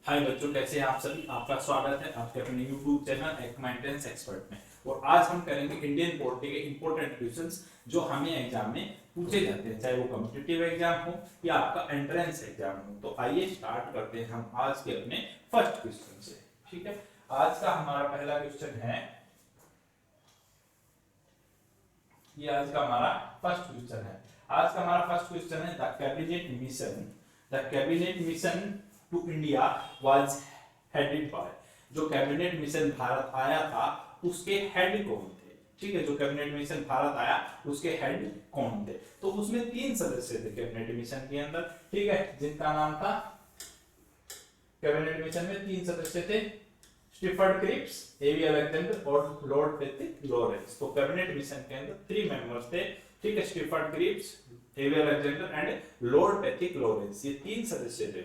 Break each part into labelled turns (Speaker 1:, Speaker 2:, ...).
Speaker 1: हाय बच्चों, कैसे हैं आप सभी। आपका स्वागत है आपके अपने YouTube चैनल एक मेंटेनेंस एक्सपर्ट में। और आज हम करेंगे इंडियन पॉलिटी के इंपॉर्टेंट क्वेश्चंस जो हमें एग्जाम में पूछे जाते हैं, चाहे वो कॉम्पिटिटिव एग्जाम हो या आपका एंट्रेंस एग्जाम हो। तो आइए स्टार्ट करते हैं हम आज के अपने फर्स्ट क्वेश्चन से। ठीक है, आज का हमारा पहला क्वेश्चन है, ये आज का हमारा फर्स्ट क्वेश्चन है। आज का हमारा फर्स्ट क्वेश्चन है the cabinet mission to India was headed by. जो कैबिनेट मिशन भारत आया था उसके हेड कौन थे। ठीक है, जो कैबिनेट मिशन भारत आया उसके हेड कौन थे। तो उसमें 3 सदस्य थे कैबिनेट मिशन के अंदर। ठीक है, जिनका नाम था, कैबिनेट मिशन में 3 सदस्य थे, स्टीफर्ड क्रिप्स, एवी अलेक्जेंडर और लॉर्ड पेथिक लॉरेंस। तो कैबिनेट मिशन के अंदर 3 मेंबर्स थे। ठीक है, Stafford Cripps, A V Alexander and lord Pethick Lawrence, ये 3 सदस्य थे।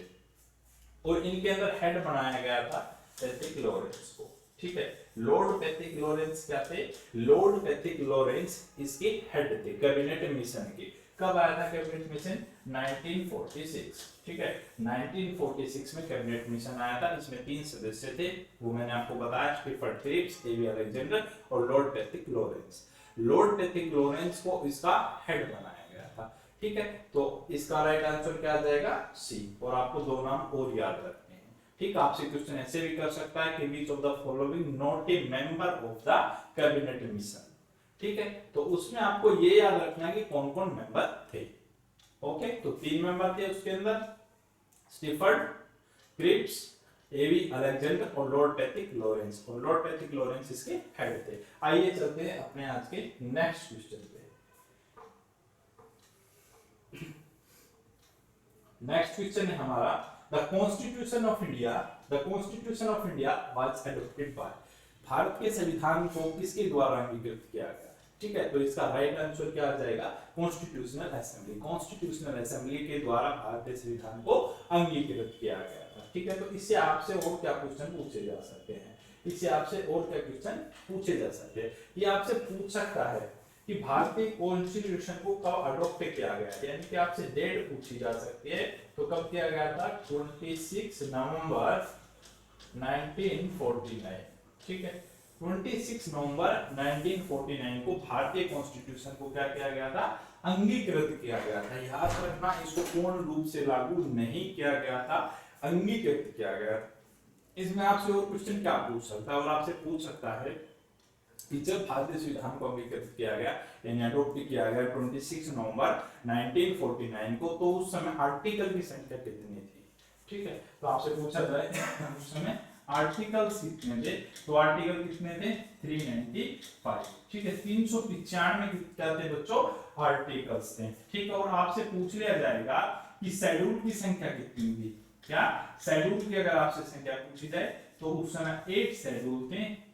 Speaker 1: और इनके अंदर हेड बनाया गया था पेथिक लॉरेंस को। ठीक है, लॉर्ड पेथिक लॉरेंस क्या थे? लॉर्ड पेथिक लॉरेंस इसके हेड थे कैबिनेट मिशन के। कब आया था कैबिनेट मिशन? 1946। ठीक है, 1946 में कैबिनेट मिशन आया था। इसमें 3 सदस्य थे, वो मैंने आपको बताया, स्टीफर्ड क्रिप्स, एवी अलेक्जेंडर और lord Pethick Lawrence. Lord Pethick Lawrence को इसका हेड बनाया गया था। ठीक है, तो इसका राइट आंसर क्या आ जाएगा? सी। और आपको 2 नाम और याद रखने हैं। ठीक, आपसे क्वेश्चन ऐसे भी कर सकता है कि which of the following not a member of the cabinet mission. ठीक है, तो उसमें आपको ये याद रखना है कि कौन कौन मेंबर थे। ओके, तो 3 मेंबर थे उसके अंदर, स्टीफर्ड क्रिप्स, एवी अलेक्जेंडर और लॉर्ड पेथिक लॉरेंस। और लॉर्ड पेथिक लॉरेंस इसके हेड थे। आइए चलते हैं अपने आज के नेक्स्ट क्वेश्चन पे। नेक्स्ट क्वेश्चन है हमारा, the constitution of India was adopted by. Bharat के संविधान को किसके द्वारा अंगीकृत किया गया? ठीक है, तो इसका राइट आंसर क्या आ जाएगा? Constitutional assembly. कॉन्स्टिट्यूशनल असेंबली के द्वारा भारतीय संविधान को अंगीकृत किया गया था। ठीक है, तो इससे आपसे और क्या क्वेश्चन पूछे जा सकते हैं? इससे आपसे और क्या क्वेश्चन पूछे जा सकते हैं? ये आपसे पूछ सकता है कि भारतीय कॉन्स्टिट्यूशन को कब अडॉप्ट किया गया, यानी कि आपसे डेट पूछी जा सकती है। तो कब किया गया था? 26 नवंबर 1949। ठीक है, 26 नवंबर 1949 को भारतीय कॉन्स्टिट्यूशन को क्या किया गया था? अंगीकृत किया गया था। याद रखना, इसको पूर्ण रूप से लागू नहीं किया गया था, अंगीकृत किया गया। इसमें आपसे और क्वेश्चन क्या पूछ सकता है? और आपसे पूछ सकता है कि जब भारतीय संविधान को अंगीकृत किया गया, यानी अडॉप्ट किया गया 26 नवंबर 1949 को, तो उस समय आर्टिकल की संख्या कितनी थी? ठीक है, तो आपसे पूछा जाए उस समय आर्टिकल्स कितने थे? तो आर्टिकल कितने थे? 395। ठीक है, 395 क्या थे बच्चों? आर्टिकल्स थे। ठीक है, और आपसे पूछ लिया जाएगा कि शेड्यूल की संख्या कितनी थी। क्या शेड्यूल की अगर आपसे संख्या पूछी जाए तो उस समय 8 शेड्यूल थे।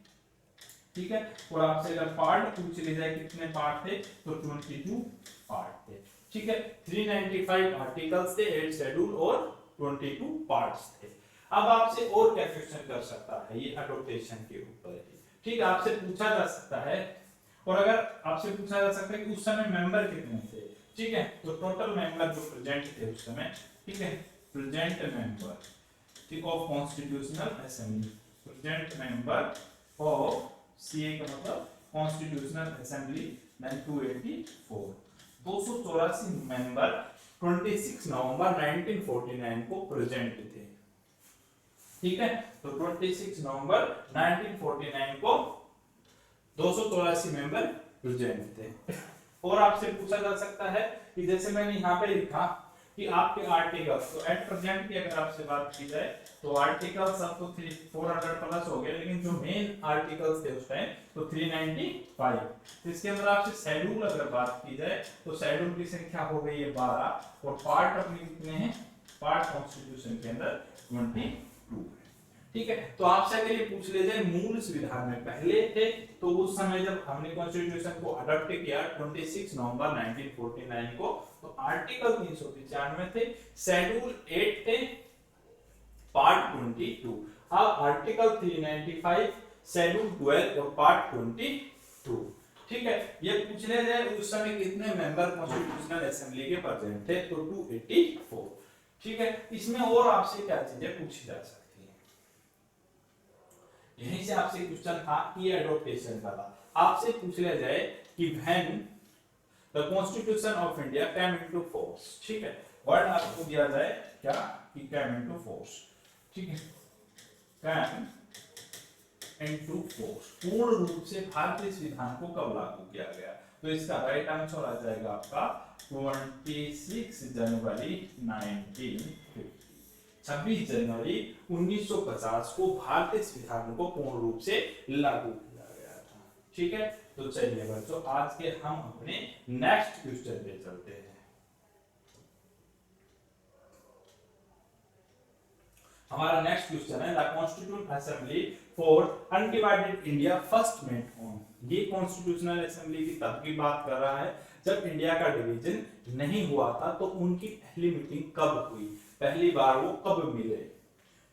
Speaker 1: ठीक है, और आपसे अगर पार्ट पूछ लिया जाए कितने पार्ट थे, तो 22 पार्ट थे। ठीक है, 395 आर्टिकल्स थे, 8 शेड्यूल और 22 पार्ट्स थे। अब आपसे और क्या क्वेश्चन कर सकता है ये एडॉप्टेशन के ऊपर ही। ठीक है, आपसे पूछा जा सकता है, और अगर आपसे पूछा जा सकता है कि उस समय मेंबर कितने थे। ठीक है, तो टोटल मेंबर जो प्रेजेंट थे उस समय, ठीक है, प्रेजेंट मेंबर ठीक of constitutional assembly, present member of CA का मतलब कॉन्स्टिट्यूशनल असेंबली 284, 284 मेंबर 26 नवंबर 1949 को प्रेजेंट थे। ठीक है, तो 26 नवंबर 1949 को 284 मेंबर प्रेजेंट थे। और आपसे पूछा जा सकता है कि जैसे मैंने यहाँ पे लिखा कि आपके आर्टिकल्स, तो एट प्रेजेंट की अगर आपसे बात की जाए तो आर्टिकल्स अब तो 400 प्लस हो गए, लेकिन जो मेन आर्टिकल्स थे उस टाइम तो 395। तो इसके अंदर आपसे शेड्यूल अगर बात की जाए तो शेड्यूल की संख्या हो गई है 12, और पार्ट अपने कितने हैं? पार्ट कॉन्स्टिट्यूशन के अंदर 22। ठीक है, तो आपसे अगर ये पूछ ले जाए मूल संविधान में पहले थे, तो उस समय जब हमने कॉन्स्टिट्यूशन को अडॉप्ट किया 26 नवंबर 1949 को, तो आर्टिकल 395 थे, शेड्यूल 8 थे, पार्ट 22। अब आर्टिकल 395, शेड्यूल 12 और पार्ट 22। ठीक है, ये पूछ ले जाए उस समय कितने मेंबर कॉन्स्टिट्यूशनल असेंबली के प्रेजेंट थे, तो 284। ठीक है, इसमें और आपसे क्या चीजें पूछी जा सकती है? यहीं से आपसे क्वेश्चन था कि एडॉप्टेशन का था। आपसे पूछ लिया जाए कि when the constitution of India came into force, ठीक है, वर्ड आपको दिया जाए क्या कि केम इनटू फोर्स, ठीक है, केम इनटू फोर्स, पूर्ण रूप से भारतीय संविधान को कब लागू किया गया, तो इसका राइट आंसर आ जाएगा आपका 26 जनवरी 1950। 26 जनवरी 1950 को भारतीय संविधान को पूर्ण रूप से लागू किया गया था, ठीक है। तो चलिए बच्चों, आज के हम अपने नेक्स्ट क्वेश्चन पे चलते हैं। हमारा नेक्स्ट क्वेश्चन है the constitutional assembly for undivided India first met on. ये कॉन्स्टिट्यूशनल असेंबली की तब की बात कर रहा है जब इंडिया का डिवीजन नहीं हुआ था, तो उनकी पहली मीटिंग कब हुई, पहली बार वो कब मिले,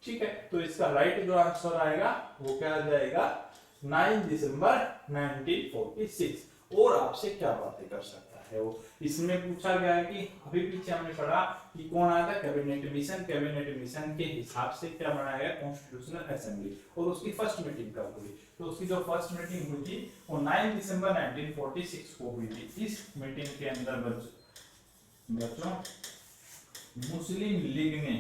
Speaker 1: ठीक है। तो इसका राइट जो आंसर आएगा वो क्या आ जाएगा 9 दिसंबर 1946। और आपसे क्या बातें कर सकता है वो, इसमें पूछा गया है कि अभी पीछे हमने पढ़ा कि कौन आया था, कैबिनेट मिशन, कैबिनेट मिशन के हिसाब से क्या बनाया गया कॉन्स्टिट्यूशनल असेंबली, और उसकी फर्स्ट मीटिंग कब हुई, तो उसकी जो फर्स्ट मीटिंग हुई थी वो 9 दिसंबर 1946 को हुई थी। इस मीटिंग के अंदर बच्चों मुस्लिम लीग ने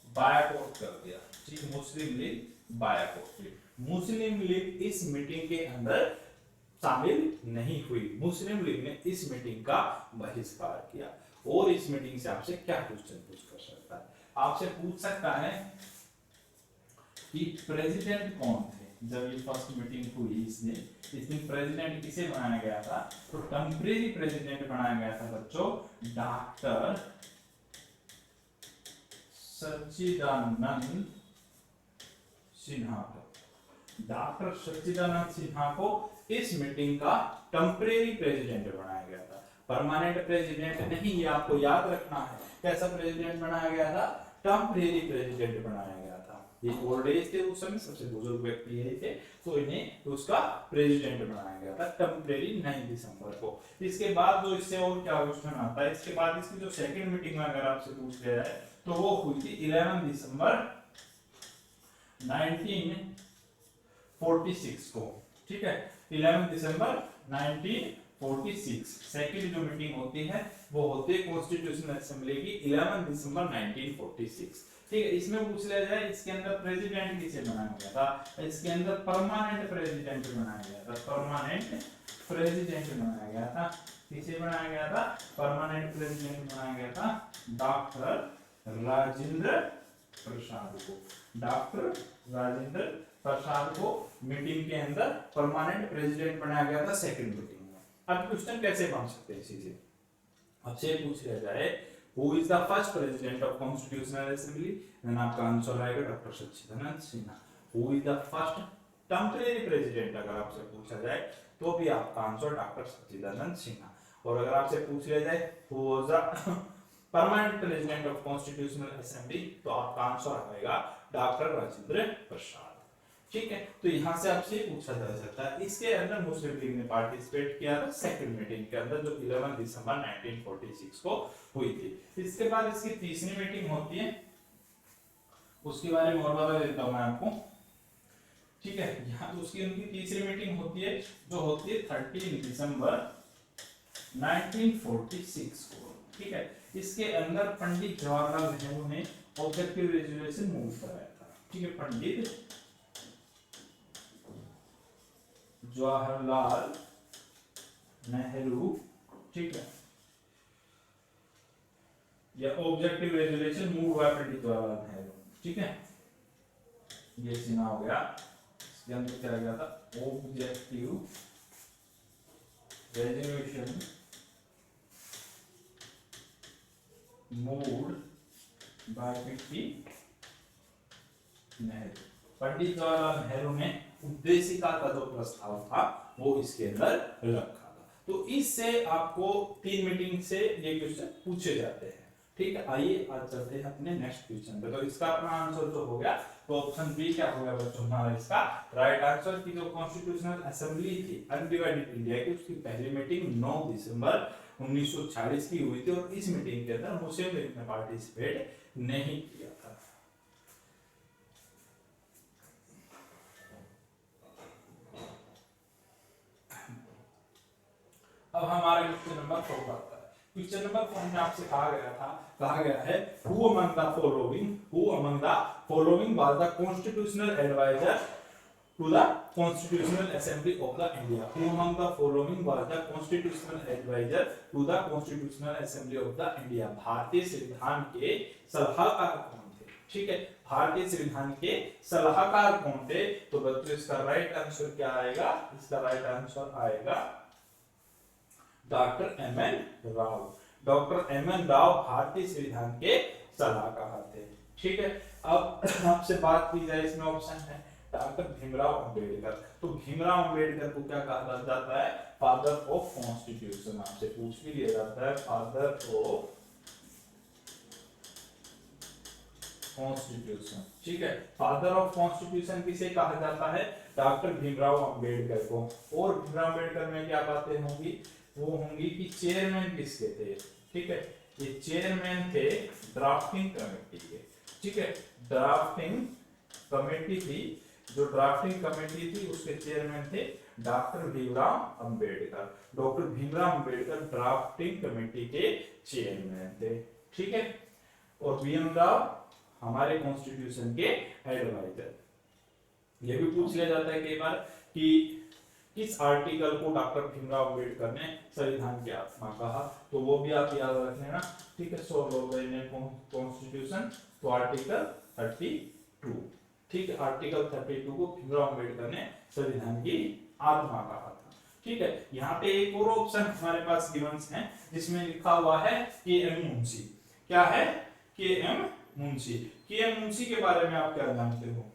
Speaker 1: बायकॉट कर दिया, ठीक, मुस्लिम लीग बायकॉट, मुस्लिम लीग इस मीटिंग के अंदर शामिल नहीं हुई, मुस्लिम लीग ने इस मीटिंग का बहिष्कार किया। और इस मीटिंग से आपसे क्या क्वेश्चन पूछ कर सकता है, आपसे पूछ सकता है कि प्रेसिडेंट कौन थे जब ये फर्स्ट मीटिंग हुई, इस दिन प्रेसिडेंट किसे बनाया गया था, तो टेम्परेरी प्रेसिडेंट बनाया गया था बच्चों डॉक्टर सच्चिदानंद सिन्हा को। डॉक्टर सच्चिदानंद सिन्हा को इस मीटिंग का टेम्परेरी प्रेसिडेंट बनाया गया था, परमानेंट प्रेसिडेंट नहीं, ये आपको याद रखना है। कैसा प्रेसिडेंट बनाया गया था, टेम्परेरी प्रेसिडेंट बनाया गया था। ये ओल्ड एज थे उस समय, सबसे बुजुर्ग व्यक्ति यही थे, तो इन्हें उसका प्रेसिडेंट बनाया गया था टेम्परेरी 9 दिसंबर को। इसके बाद जो इससे और क्या क्वेश्चन आता है, इसके बाद इसकी जो सेकंड मीटिंग में अगर आपसे पूछ लिया जाए तो वो हुई थी 11 दिसंबर 1946 को, ठीक है, 11 दिसंबर 1946 सेकंड जो मीटिंग होती है वो होती है कॉन्स्टिट्यूशनल असेंबली की 11 दिसंबर 1946, ठीक है। इसमें पूछ लिया जाए इसके अंदर प्रेसिडेंट किसे बनाया गया था, इसके अंदर परमानेंट प्रेसिडेंट बनाया गया था, परमानेंट प्रेसिडेंट बनाया गया था, किसे बनाया गया था, परमानेंट प्रेसिडेंट बनाया गया था डॉक्टर राजेंद्र प्रसाद को, डॉक्टर राजेंद्र प्रसाद को मीटिंग के अंदर परमानेंट प्रेसिडेंट बनाया गया था सेकंड मीटिंग में। अब क्वेश्चन कैसे बन सकते हैं इसी से, आपसे पूछ लिया जाए who is the first president of constitutional assembly, then आपका आंसर आएगा doctor Sachchidanand Sinha. Who is the first temporary president अगर आपसे पूछा जाए तो भी आपका आंसर डॉक्टर सच्चिदानंद सिन्हा। और अगर आपसे पूछ लिया जाए who was the permanent president of constitutional assembly, तो आपका आंसर आएगा डॉक्टर राजेंद्र प्रसाद, ठीक है। तो यहां से आपसे पूछा जा सकता है। इसके अंदर मुस्लिम लीग ने पार्टिसिपेट किया था सेकंड मीटिंग के अंदर जो 11 दिसंबर 1946 को हुई थी। इसके बाद इसकी तीसरी मीटिंग होती है, उसके बारे में और बता देता हूं मैं आपको, ठीक है। यहाँ उसकी उनकी तीसरी मीटिंग होती है जो होती है 13 दिसंबर 1946 को, ठीक है। इसके अंदर पंडित जवाहरलाल नेहरू ने ऑब्जेक्टिव रेजोल्यूशन मूव कराया था, ठीक है, पंडित जवाहरलाल नेहरू, ठीक है, या ऑब्जेक्टिव रेजोल्यूशन मूव हुआ पंडित जवाहरलाल नेहरू, ठीक है, ये सीना हो गया। इसके अंदर क्या गया था objective resolution moved by Nehru, Pandit Jawaharlal Nehru ने उद्देशिका का जो प्रस्ताव था वो इसके अंदर रखा था। तो इससे आपको 3 मीटिंग से ये क्वेश्चन पूछे जाते हैं, ठीक है। आइए आज चलते हैं अपने नेक्स्ट क्वेश्चन पे। तो इसका अपना आंसर जो हो गया तो ऑप्शन बी क्या हो गया बच्चों हमारा इसका राइट आंसर की जो कॉन्स्टिट्यूशनल असेंबली थी अनडिवाइडेड इंडिया की, उसकी पहली मीटिंग 9 दिसंबर 1946 की हुई थी और इस मीटिंग के अंदर मुस्लिम लीग ने पार्टिसिपेट नहीं किया था। नंबर 4 आता है। क्वेश्चन नंबर 4 में आपसे कहा गया है who among the following was the constitutional advisor to the Constitutional Assembly of the India. Who among the following was the constitutional advisor to the Constitutional Assembly of the India? भारतीय संविधान के सलाहकार कौन थे? ठीक है, भारतीय संविधान के सलाहकार कौन थे? तो बच्चों इसका राइट आंसर क्या आएगा? इसका राइट आंसर आएगा doctor M N Rao. Doctor M N Rao भारतीय संविधान के सलाहकार थे। ठीक है, अब आपसे बात की जाए, इसमें ऑप्शन है डॉक्टर भीमराव अंबेडकर। तो भीमराव अंबेडकर को क्या कहा जाता है? Father of constitution. आपसे पूछ भी लिया जाता है फादर ऑफ कॉन्स्टिट्यूशन। ठीक है, फादर ऑफ कॉन्स्टिट्यूशन किसे कहा जाता है? डॉक्टर भीमराव अंबेडकर को। और भीमराव अंबेडकर में क्या बातें होंगी? वो होंगी कि चेयरमैन किसके थे? ठीक है, ये चेयरमैन थे ड्राफ्टिंग कमेटी के। ठीक है, ड्राफ्टिंग कमेटी थी, जो ड्राफ्टिंग कमेटी थी उसके चेयरमैन थे doctor Bhimrao Ambedkar. Doctor Bhimrao Ambedkar drafting committee के चेयरमैन थे। ठीक है, और बीएम राव हमारे कॉन्स्टिट्यूशन के एडवाइजर। यह भी पूछ लिया जाता है कई बार कि किस आर्टिकल को डॉक्टर भीमराव अंबेडकर ने संविधान की आत्मा कहा, तो वो भी आप याद रख लेना। ठीक है, soul of the Indian constitution, तो आर्टिकल 32। ठीक है, आर्टिकल 32 को भीमराव अंबेडकर ने संविधान की आत्मा कहा था। ठीक है, यहाँ पे एक और ऑप्शन हमारे पास गिवंस है जिसमें लिखा हुआ है के एम मुंशी। क्या है? के एम मुंशी। के एम मुंशी के बारे में आप क्या जानते हो?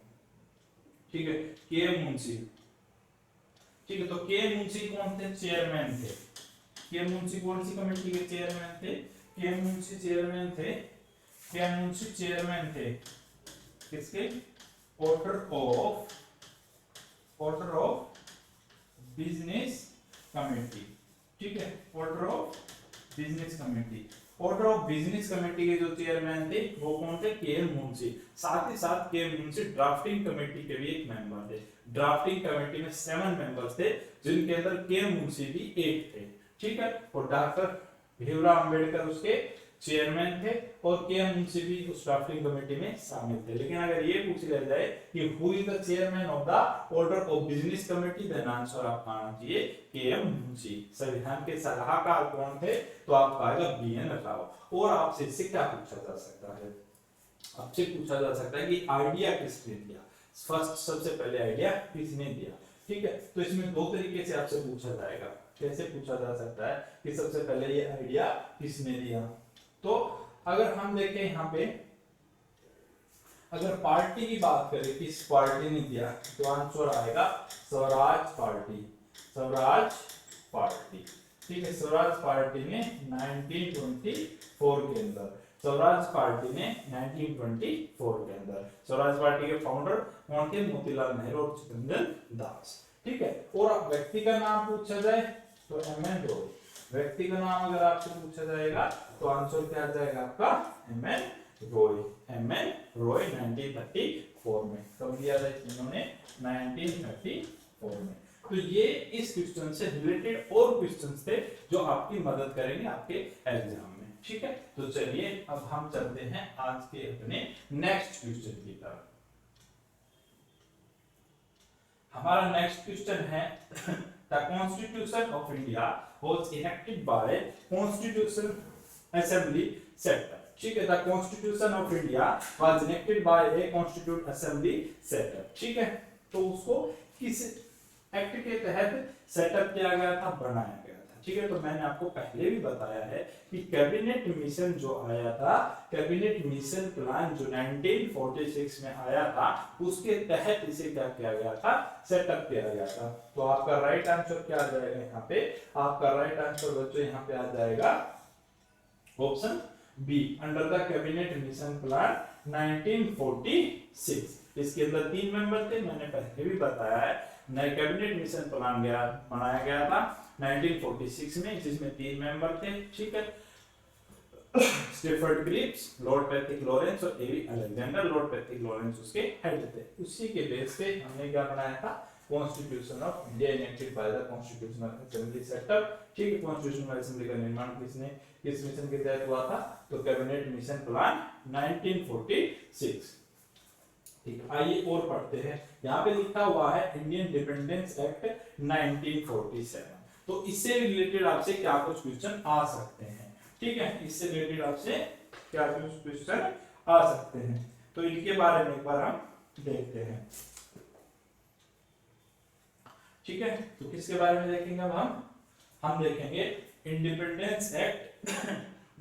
Speaker 1: ठीक है, के एम मुंशी। ठीक है, तो के एम मुंशी कौन थे? चेयरमैन थे। के एम मुंशी कौन सी कमेटी के चेयरमैन थे? के एम मुंशी चेयरमैन थे। के एम मुंशी चेयरमैन थे किसके? Order of business committee. ठीक है, order of business committee. Order of business committee के जो चेयरमैन थे वो कौन थे? के एम मुंशी। साथ ही साथ के एम मुंशी ड्राफ्टिंग कमेटी के भी एक मेंबर थे। ड्राफ्टिंग कमेटी में 7 मेंबर्स थे जिनके अंदर के एम मुंशी भी एक थे। ठीक है, और डॉक्टर भीमराव अंबेडकर उसके चेयरमैन थे और के एम मुंशी भी उस ड्राफ्टिंग कमेटी में शामिल थे। लेकिन अगर ये पूछ लिया जाए कि who is the chairman of the order of business committee, then answer आपका आना चाहिए के एम मुंशी। संविधान के सलाहकार कौन थे? तो आपका आएगा बी एन राव। और आपसे इससे क्या पूछा जा सकता है? आपसे पूछा जा सकता है कि आइडिया किसने दिया? फर्स्ट, सबसे पहले आइडिया किसने दिया? ठीक है, तो इसमें दो तरीके से आपसे पूछा जाएगा। कैसे पूछा जा सकता है कि सबसे पहले ये आइडिया किसने दिया? तो अगर हम देखें यहाँ पे, अगर पार्टी की बात करें किस पार्टी ने दिया, तो आंसर आएगा स्वराज पार्टी। स्वराज पार्टी। ठीक है, स्वराज पार्टी ने 1924 के अंदर, स्वराज पार्टी ने 1924 के अंदर। स्वराज पार्टी के फाउंडर कौन थे? मोतीलाल नेहरू और चित्तरंजन दास। ठीक है, और अब व्यक्ति का नाम पूछा जाए तो एम एन रॉय। व्यक्ति का नाम अगर आपसे पूछा जाएगा तो आंसर क्या आ जाएगा आपका? M N Roy. M N Roy 1934 में। कब दिया था इन्होंने? 1934 में। तो ये इस क्वेश्चन से रिलेटेड और क्वेश्चंस थे जो आपकी मदद करेंगे आपके एग्जाम में। ठीक है, तो चलिए अब हम चलते हैं आज के अपने नेक्स्ट क्वेश्चन की तरफ। हमारा नेक्स्ट क्वेश्चन है The Constitution of India was enacted by Constitution Assembly Sector. ठीक है, The Constitution of India was enacted by a Constituent Assembly Sector. ठीक है, तो उसको किस एक्ट के तहत सेटअप किया गया था? बनाया गया था। ठीक है, तो मैंने आपको पहले भी बताया है कि कैबिनेट मिशन जो आया था, कैबिनेट मिशन प्लान जो 1946 में आया था, उसके तहत इसे क्या किया गया था? सेटअप किया गया था। तो आपका राइट आंसर क्या आ जाएगा यहाँ पे? आपका राइट आंसर बच्चों यहाँ पे आ जाएगा option B, under the cabinet mission plan 1946। इसके अंदर 3 मेंबर थे, मैंने पहले भी बताया है। नए कैबिनेट मिशन प्लान बनाया गया था 1946 में, जिसमें 3 मेंबर थे। ठीक है, Stafford Cripps, lord Patrick Lawrence और A V Alexander. Lord Patrick Lawrence उसके हेड थे। उसी के बेस पे हमने क्या बनाया था? Constitution of India enacted by the constitutional assembly setup. ठीक है, कॉन्स्टिट्यूशनल असेंबली का निर्माण किस मिशन के तहत हुआ था? तो कैबिनेट मिशन प्लान 1946। ठीक है, आइए और पढ़ते हैं। यहाँ पे लिखा हुआ है इंडियन डिपेंडेंस एक्ट 1947। तो इससे रिलेटेड आपसे क्या कुछ क्वेश्चन आ सकते हैं? ठीक है, इससे रिलेटेड आपसे क्या कुछ क्वेश्चन आ सकते हैं, तो इनके बारे में एक बार हम देखते हैं। ठीक है, तो किसके बारे में देखेंगे अब हम देखेंगे इंडिपेंडेंस एक्ट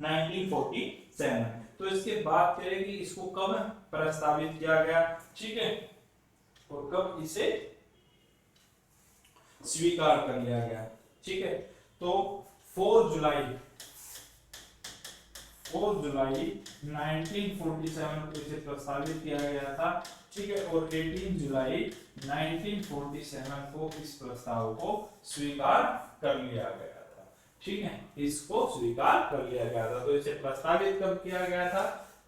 Speaker 1: 1947। तो इसके बात करें कि इसको कब प्रस्तावित किया गया, ठीक है, और कब इसे स्वीकार कर लिया गया। ठीक है, तो 4 जुलाई 1947 को इसे प्रस्तावित किया गया था। ठीक है, और 18 जुलाई 1947 को इस प्रस्ताव को स्वीकार कर लिया गया था। ठीक है, इसको स्वीकार कर लिया गया था। तो इसे प्रस्तावित कब किया गया था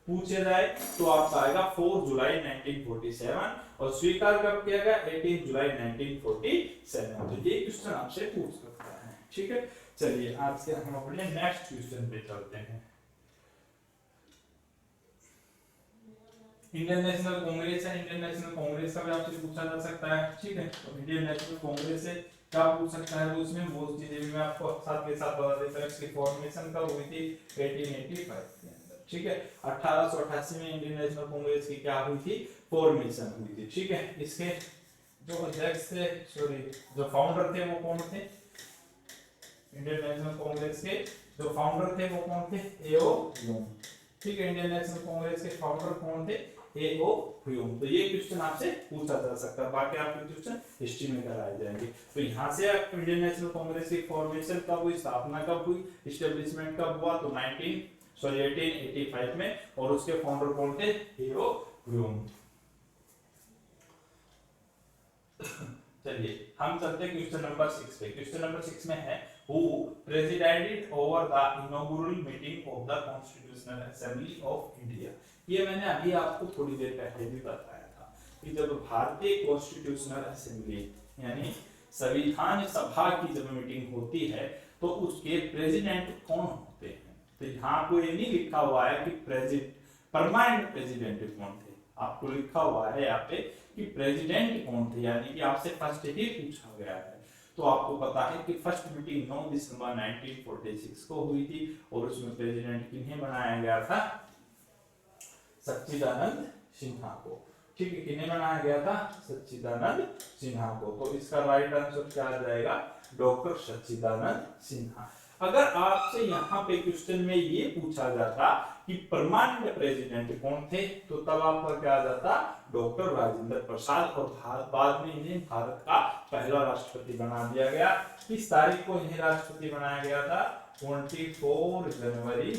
Speaker 1: पूछे जाए तो आपका आएगा 4 जुलाई 1947, और स्वीकार कब किया गया 18 जुलाई 1947। तो ये क्वेश्चन आपसे पूछ सकता है। ठीक है, चलिए आज से हम अपने नेक्स्ट क्वेश्चन पे चलते हैं। इंडियन नेशनल कांग्रेस है, इंडियन नेशनल कांग्रेस का भी आपसे पूछा जा सकता है। ठीक है, तो इंडियन नेशनल कांग्रेस से क्या पूछ सकता है वो उसमें बहुत चीजें भी मैं आपको साथ के साथ बता देता हूं। इसकी फॉर्मेशन कब हुई थी 1885 के अंदर। ठीक है, 1888 में इंडियन नेशनल कांग्रेस की क्या हुई थी फॉर्मेशन हुई थी। ठीक है, इसके जो अध्यक्ष थे जो फाउंडर थे वो कौन थे? इंडियन नेशनल कांग्रेस के जो फाउंडर थे वो कौन थे? ए.ओ. ह्यूम। ठीक है, इंडियन नेशनल कांग्रेस के फाउंडर कौन थे? ए.ओ. ह्यूम। तो ये क्वेश्चन आपसे पूछा जा सकता है, बाकी आपके क्वेश्चन हिस्ट्री में कराए जाएंगे। तो यहाँ से आप इंडियन नेशनल कांग्रेस की फॉर्मेशन कब हुई, स्थापना कब हुई, एस्टेब्लिशमेंट कब हुआ, तो 1885 में, और उसके फाउंडर कौन थे? ए.ओ. ह्यूम। चलिए हम चलते हैं क्वेश्चन नंबर 6 पे। क्वेश्चन नंबर 6 में है who presided over the inaugural meeting of the Constitutional Assembly of India। ये मैंने अभी आपको थोड़ी देर पहले भी बताया था कि जब भारतीय कॉन्स्टिट्यूशनल असेंबली यानी संविधान सभा की जब मीटिंग होती है तो उसके प्रेसिडेंट कौन होते हैं। तो यहाँ को ये नहीं लिखा हुआ है कि परमानेंट प्रेसिडेंट कौन थे, आपको लिखा हुआ है यहाँ पे कि प्रेसिडेंट कौन थे, यानी कि आपसे फर्स्ट ही पूछा गया है। तो आपको पता है कि फर्स्ट मीटिंग 9 दिसंबर 1946 को हुई थी, और उसमें प्रेसिडेंट किन्हें बनाया गया था? सच्चिदानंद सिन्हा को। ठीक है, किन्हें बनाया गया था? सच्चिदानंद सिन्हा को। तो इसका राइट आंसर क्या आ जाएगा? डॉक्टर सच्चिदानंद सिन्हा। अगर आपसे यहाँ पे क्वेश्चन में ये पूछा जाता कि परमानेंट प्रेसिडेंट कौन थे, तो तब आपका क्या आ जाता? डॉक्टर राजेंद्र प्रसाद। और बाद में इन्हें भारत का पहला राष्ट्रपति बना दिया गया। किस तारीख को इन्हें राष्ट्रपति बनाया गया था? 24 जनवरी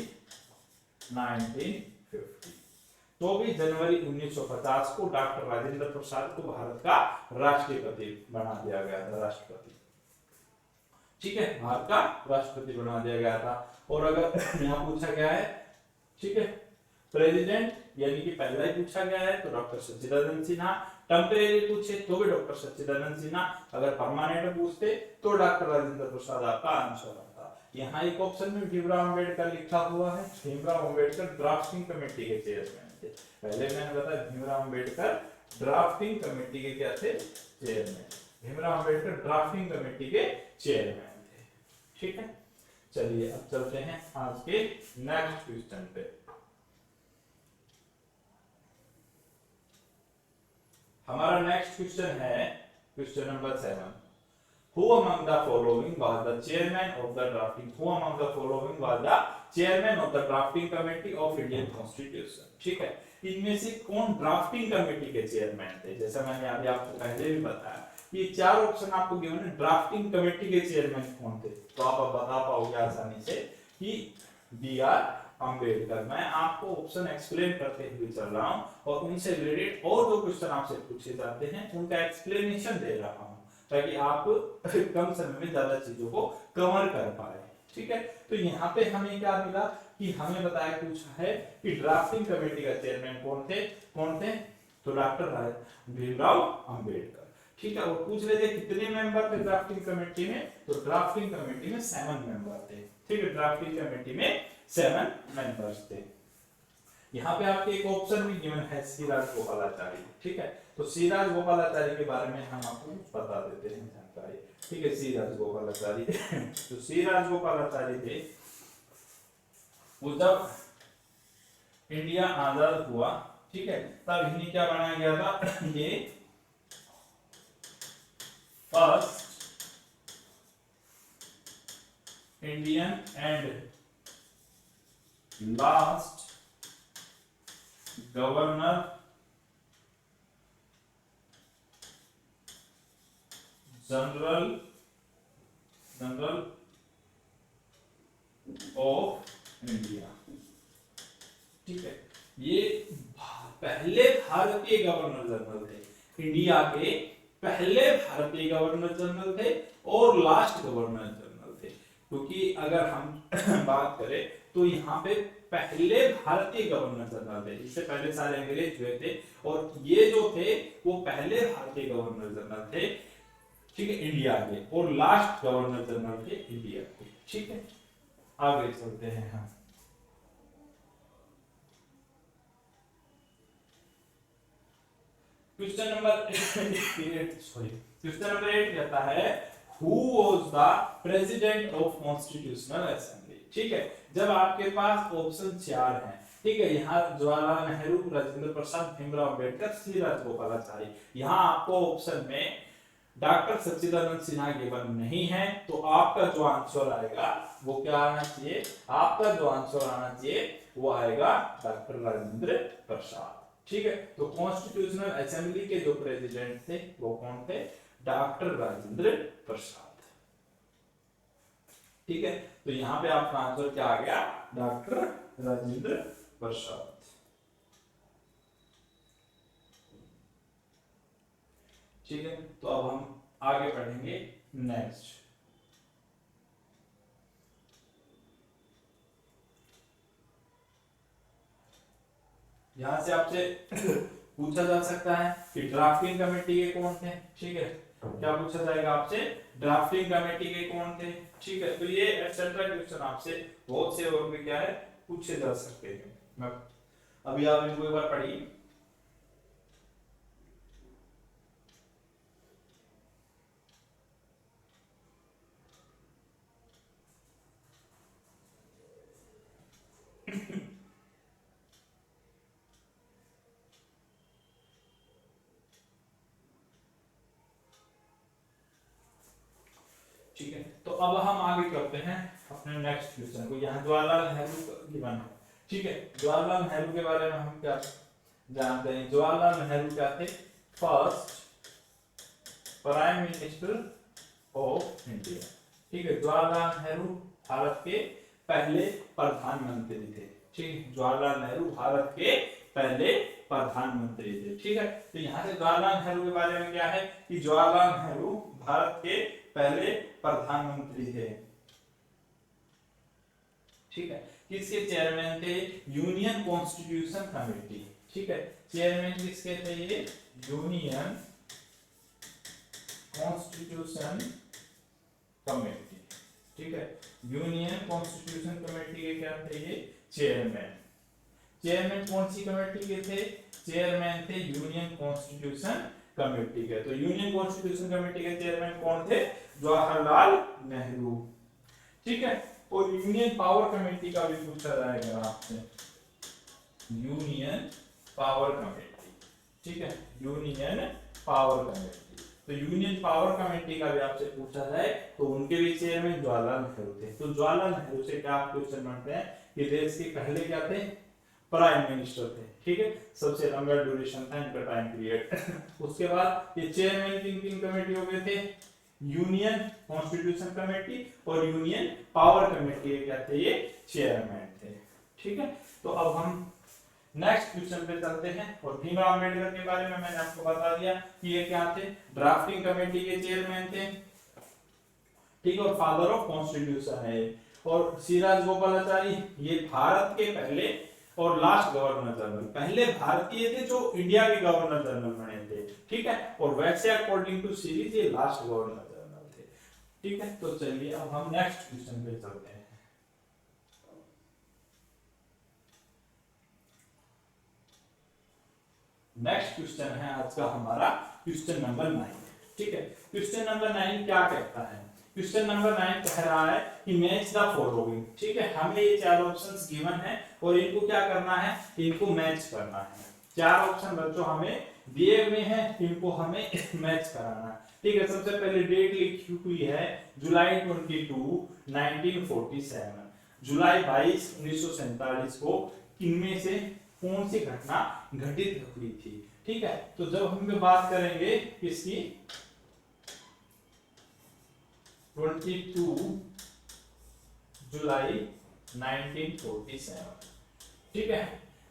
Speaker 1: 1950। 24 जनवरी 1950 को डॉक्टर राजेंद्र प्रसाद को भारत का राष्ट्रपति बना दिया गया था। राष्ट्रपति, ठीक है, भारत का राष्ट्रपति बना दिया गया था। और अगर यहाँ पूछा गया है, ठीक है, प्रेसिडेंट यानी कि पहला ही पूछा गया है तो डॉक्टर सच्चिदानंद सिन्हा। टेम्परेरी पूछे तो भी डॉक्टर सच्चिदानंद सिन्हा। अगर परमानेंट पूछते तो डॉक्टर राजेंद्र प्रसाद आपका आंसर आता। यहाँ एक ऑप्शन में भीमराव अंबेडकर लिखा हुआ है। भीमराव अंबेडकर ड्राफ्टिंग कमेटी के चेयरमैन थे। पहले मैंने बताया भीमराव अंबेडकर ड्राफ्टिंग कमेटी के क्या थे? Chairman. Bhimrao Ambedkar drafting committee के चेयरमैन थे। ठीक है, चलिए अब चलते हैं आज के नेक्स्ट क्वेश्चन पे। हमारा नेक्स्ट क्वेश्चन है question number 7। Who among the following was the chairman of the drafting? Who among the following was the chairman of the drafting committee of Indian Constitution? ठीक है, इनमें से कौन ड्राफ्टिंग कमेटी के chairman थे? जैसा मैंने अभी आपको पहले भी बताया, ये चार ऑप्शन आपको गिवन है। ड्राफ्टिंग कमेटी के चेयरमैन कौन थे? तो आप बता पाओगे आसानी से कि बी.आर. अंबेडकर। मैं आपको ऑप्शन एक्सप्लेन करते हुए चल रहा हूं और उनसे रिलेटेड और जो क्वेश्चन आपसे पूछे जाते हैं उनका एक्सप्लेनेशन दे रहा हूं ताकि आप कम समय में ज्यादा चीजों को कवर कर पाए। ठीक है, तो यहाँ पे हमें क्या मिला कि हमें बताया पूछा है कि ड्राफ्टिंग कमेटी का चेयरमैन कौन थे? तो डॉक्टर भीमराव अंबेडकर। ठीक है। और पूछ लेते कितने मेंबर थे ड्राफ्टिंग कमेटी में, तो ड्राफ्टिंग कमेटी में 7 मेंबर थे। ठीक है, ड्राफ्टिंग कमेटी में 7 मेंबर्स थे। यहाँ पे आपके एक ऑप्शन भी गिवन है सी राजगोपालाचारी। ठीक है, तो सी राजगोपालाचारी के बारे में हम आपको बता देते हैं जानकारी। ठीक है, सी राजगोपालाचारी तो सी राजगोपालाचारी थे, वो जब इंडिया आजाद हुआ, ठीक है, तब इन्हें क्या बनाया गया था, ये first Indian and last governor general of India. ठीक है, ये पहले भारतीय गवर्नर जनरल थे, इंडिया के पहले भारतीय गवर्नर जनरल थे और लास्ट गवर्नर जनरल थे। क्योंकि अगर हम बात करें तो यहाँ पे पहले भारतीय गवर्नर जनरल थे, इससे पहले सारे अंग्रेज हुए थे, और ये जो थे वो पहले भारतीय गवर्नर जनरल थे, ठीक है, इंडिया के, और लास्ट गवर्नर जनरल थे इंडिया के। ठीक है, आगे चलते हैं हम। क्वेश्चन नंबर 8 कहता है who was the president of constitutional assembly. ठीक है, जब आपके पास ऑप्शन 4 है, ठीक है, यहाँ जवाहरलाल नेहरू, राजेंद्र प्रसाद, भीमराव अंबेडकर, सी राजगोपालाचारी, यहाँ आपको ऑप्शन में डॉक्टर सच्चिदानंद सिन्हा गिवन नहीं है, तो आपका जो आंसर आएगा वो क्या आना चाहिए, आपका जो आंसर आना चाहिए वो आएगा डॉक्टर राजेंद्र प्रसाद। ठीक है, तो कॉन्स्टिट्यूशनल असेंबली के जो प्रेसिडेंट थे वो कौन थे, डॉक्टर राजेंद्र प्रसाद। ठीक है, तो यहाँ पे आपका आंसर क्या आ गया, डॉक्टर राजेंद्र प्रसाद। ठीक है, तो अब हम आगे पढ़ेंगे नेक्स्ट। यहां से आपसे पूछा जा सकता है कि ड्राफ्टिंग कमेटी के कौन थे। ठीक है, क्या पूछा जाएगा आपसे, ड्राफ्टिंग कमेटी के कौन थे। ठीक है, तो ये एक्सेट्रा क्वेश्चन आपसे बहुत से और भी क्या है पूछे जा सकते हैं। अभी आप इनको एक बार पढ़िए। ठीक है, तो अब हम आगे करते हैं अपने नेक्स्ट क्वेश्चन को। यहाँ जवाहरलाल नेहरू गिवन है। ठीक है, जवाहरलाल नेहरू के बारे में हम क्या जानते हैं, जवाहरलाल नेहरू क्या थे, first prime minister of India. ठीक है, जवाहरलाल नेहरू भारत के पहले प्रधानमंत्री थे। ठीक, जवाहरलाल नेहरू भारत के पहले प्रधानमंत्री थे। ठीक है, तो यहाँ से जवाहरलाल नेहरू के बारे में क्या है कि जवाहरलाल नेहरू भारत के पहले प्रधानमंत्री थे। ठीक है, किसके चेयरमैन थे, यूनियन कॉन्स्टिट्यूशन कमेटी। ठीक है, चेयरमैन किसके थे, ये यूनियन कॉन्स्टिट्यूशन कमेटी। ठीक है, यूनियन कॉन्स्टिट्यूशन कमेटी के क्या थे, ये चेयरमैन। चेयरमैन कौन सी कमेटी के थे, चेयरमैन थे यूनियन कॉन्स्टिट्यूशन कमेटी के। तो यूनियन कॉन्स्टिट्यूशन कमेटी के चेयरमैन कौन थे, जवाहरलाल नेहरू। ठीक है, और यूनियन पावर कमेटी का भी पूछा जाएगा आपसे, यूनियन पावर कमेटी। ठीक है, यूनियन पावर कमेटी, तो यूनियन पावर कमेटी का भी आपसे पूछा जाए तो उनके भी चेयरमैन जवाहरलाल नेहरू थे। तो जवाहरलाल नेहरू से क्या आप क्वेश्चन बनते हैं कि देश के पहले क्या थे, प्राइम मिनिस्टर थे। ठीक है, सबसे लंबा ड्यूरेशन था इनका टाइम पीरियड। उसके बाद ये चेयरमैन किन किन कमेटी हो गए थे, यूनियन कॉन्स्टिट्यूशन कमेटी और यूनियन पावर कमेटी के क्या थे, ये चेयरमैन थे। ठीक है, तो अब हम नेक्स्ट क्वेश्चन पे चलते हैं। और भीमराव अंबेडकर के बारे में मैंने आपको बता दिया कि ये क्या थे, ड्राफ्टिंग कमेटी के चेयरमैन थे। ठीक है, और फादर ऑफ कॉन्स्टिट्यूशन है। और सी राजगोपालाचारी ये भारत के पहले और लास्ट गवर्नर जनरल, पहले भारतीय थे जो इंडिया के गवर्नर जनरल बने थे, ठीक है, और वैसे अकॉर्डिंग टू सीरीज ये लास्ट गवर्नर जनरल थे, ठीक है। तो चलिए अब हम नेक्स्ट क्वेश्चन पे चलते हैं। नेक्स्ट क्वेश्चन है आज का हमारा क्वेश्चन नंबर 9, ठीक है। क्वेश्चन नंबर 9 क्या कहता है? क्वेश्चन नंबर 9 कह रहा है कि मैच द फॉलोइंग, ठीक है। हमें ये चार ऑप्शंस गिवन है और इनको क्या करना है, इनको मैच करना है। चार ऑप्शन बच्चों हमें दिए हुए हैं, इनको हमें मैच कराना है, ठीक है। सबसे पहले डेट लिखी हुई है जुलाई 22 1947, जुलाई 22 1947 को इनमें से कौन सी घटना घटित हुई थी, ठीक है। तो जब हम बात करेंगे किसकी, 22 जुलाई 1947, ठीक है।